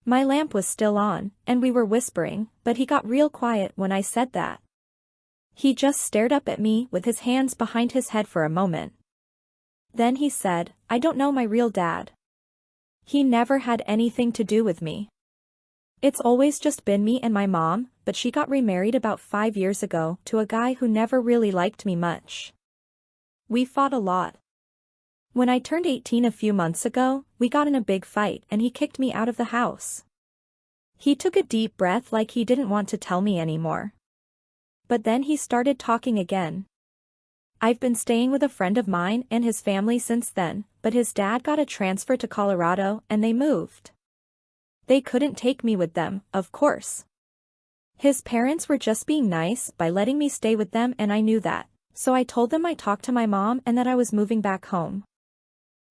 My lamp was still on, and we were whispering, but he got real quiet when I said that. He just stared up at me with his hands behind his head for a moment. Then he said, I don't know my real dad. He never had anything to do with me. It's always just been me and my mom, but she got remarried about 5 years ago to a guy who never really liked me much. We fought a lot. When I turned 18 a few months ago, we got in a big fight and he kicked me out of the house. He took a deep breath like he didn't want to tell me anymore. But then he started talking again. I've been staying with a friend of mine and his family since then, but his dad got a transfer to Colorado and they moved. They couldn't take me with them, of course. His parents were just being nice by letting me stay with them and I knew that, so I told them I talked to my mom and that I was moving back home.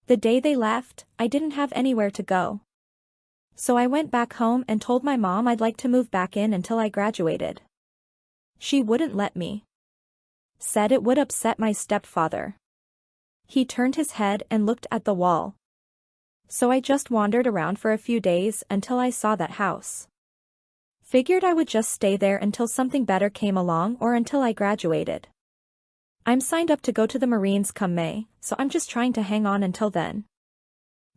The day they left, I didn't have anywhere to go. So I went back home and told my mom I'd like to move back in until I graduated. She wouldn't let me. Said it would upset my stepfather. He turned his head and looked at the wall. So I just wandered around for a few days until I saw that house. Figured I would just stay there until something better came along or until I graduated. I'm signed up to go to the Marines come May, so I'm just trying to hang on until then.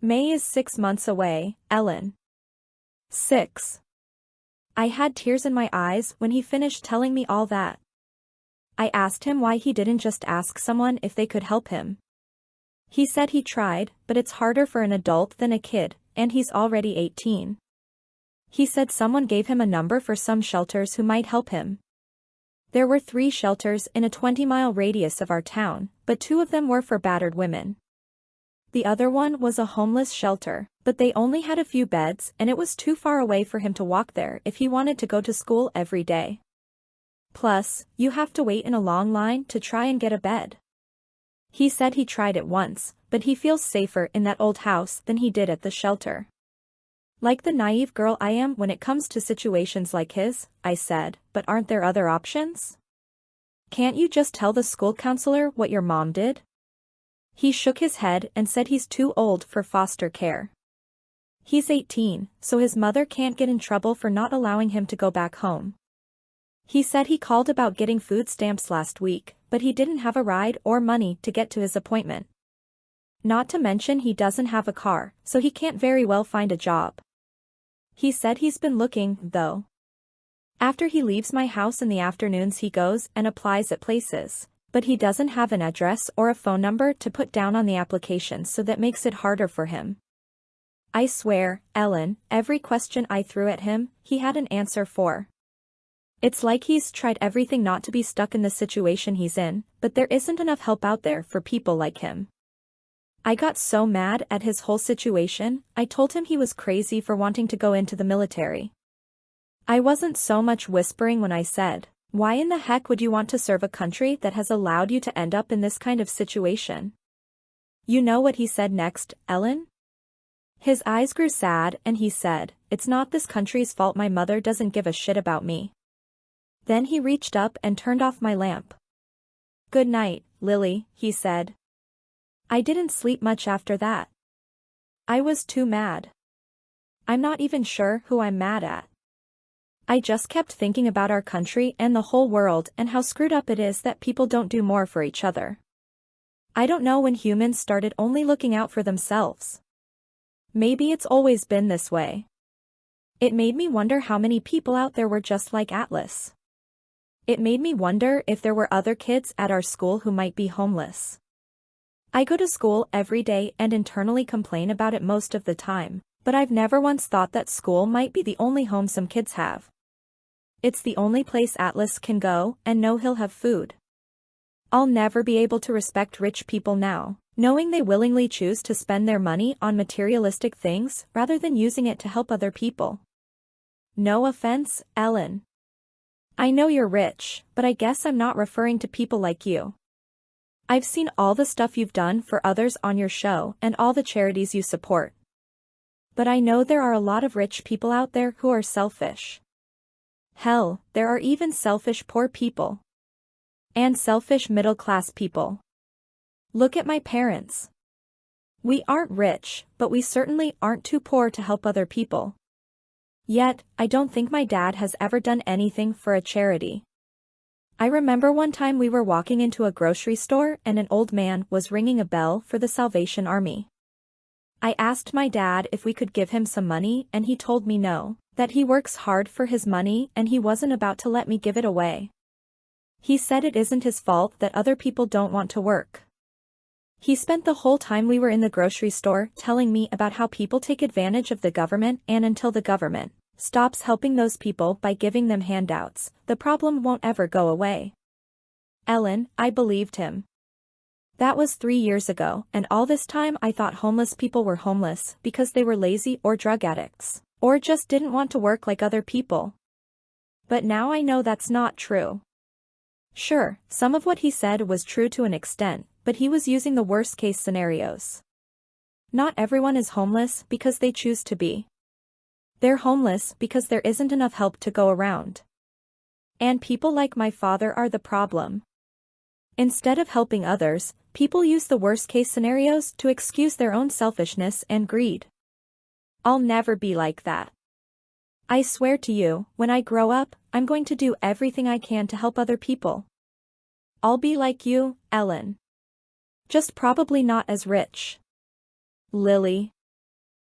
May is 6 months away, Ellen. 6. I had tears in my eyes when he finished telling me all that. I asked him why he didn't just ask someone if they could help him. He said he tried, but it's harder for an adult than a kid, and he's already 18. He said someone gave him a number for some shelters who might help him. There were 3 shelters in a 20-mile radius of our town, but 2 of them were for battered women. The other one was a homeless shelter, but they only had a few beds and it was too far away for him to walk there if he wanted to go to school every day. Plus, you have to wait in a long line to try and get a bed. He said he tried it once, but he feels safer in that old house than he did at the shelter. Like the naive girl I am when it comes to situations like his, I said, but aren't there other options? Can't you just tell the school counselor what your mom did? He shook his head and said he's too old for foster care. He's 18, so his mother can't get in trouble for not allowing him to go back home. He said he called about getting food stamps last week, but he didn't have a ride or money to get to his appointment. Not to mention he doesn't have a car, so he can't very well find a job. He said he's been looking, though. After he leaves my house in the afternoons he goes and applies at places, but he doesn't have an address or a phone number to put down on the application, so that makes it harder for him. I swear, Ellen, every question I threw at him, he had an answer for. It's like he's tried everything not to be stuck in the situation he's in, but there isn't enough help out there for people like him. I got so mad at his whole situation, I told him he was crazy for wanting to go into the military. I wasn't so much whispering when I said, why in the heck would you want to serve a country that has allowed you to end up in this kind of situation? You know what he said next, Ellen? His eyes grew sad and he said, it's not this country's fault my mother doesn't give a shit about me. Then he reached up and turned off my lamp. Good night, Lily, he said. I didn't sleep much after that. I was too mad. I'm not even sure who I'm mad at. I just kept thinking about our country and the whole world and how screwed up it is that people don't do more for each other. I don't know when humans started only looking out for themselves. Maybe it's always been this way. It made me wonder how many people out there were just like Atlas. It made me wonder if there were other kids at our school who might be homeless. I go to school every day and internally complain about it most of the time, but I've never once thought that school might be the only home some kids have. It's the only place Atlas can go and know he'll have food. I'll never be able to respect rich people now, knowing they willingly choose to spend their money on materialistic things rather than using it to help other people. No offense, Ellen. I know you're rich, but I guess I'm not referring to people like you. I've seen all the stuff you've done for others on your show and all the charities you support. But I know there are a lot of rich people out there who are selfish. Hell, there are even selfish poor people. And selfish middle-class people. Look at my parents. We aren't rich, but we certainly aren't too poor to help other people. Yet, I don't think my dad has ever done anything for a charity. I remember one time we were walking into a grocery store and an old man was ringing a bell for the Salvation Army. I asked my dad if we could give him some money and he told me no, that he works hard for his money and he wasn't about to let me give it away. He said it isn't his fault that other people don't want to work. He spent the whole time we were in the grocery store telling me about how people take advantage of the government, and until the government stops helping those people by giving them handouts, the problem won't ever go away. Ellen, I believed him. That was 3 years ago, and all this time I thought homeless people were homeless because they were lazy or drug addicts, or just didn't want to work like other people. But now I know that's not true. Sure, some of what he said was true to an extent, but he was using the worst-case scenarios. Not everyone is homeless because they choose to be. They're homeless because there isn't enough help to go around. And people like my father are the problem. Instead of helping others, people use the worst-case scenarios to excuse their own selfishness and greed. I'll never be like that. I swear to you, when I grow up, I'm going to do everything I can to help other people. I'll be like you, Ellen. Just probably not as rich. Lily.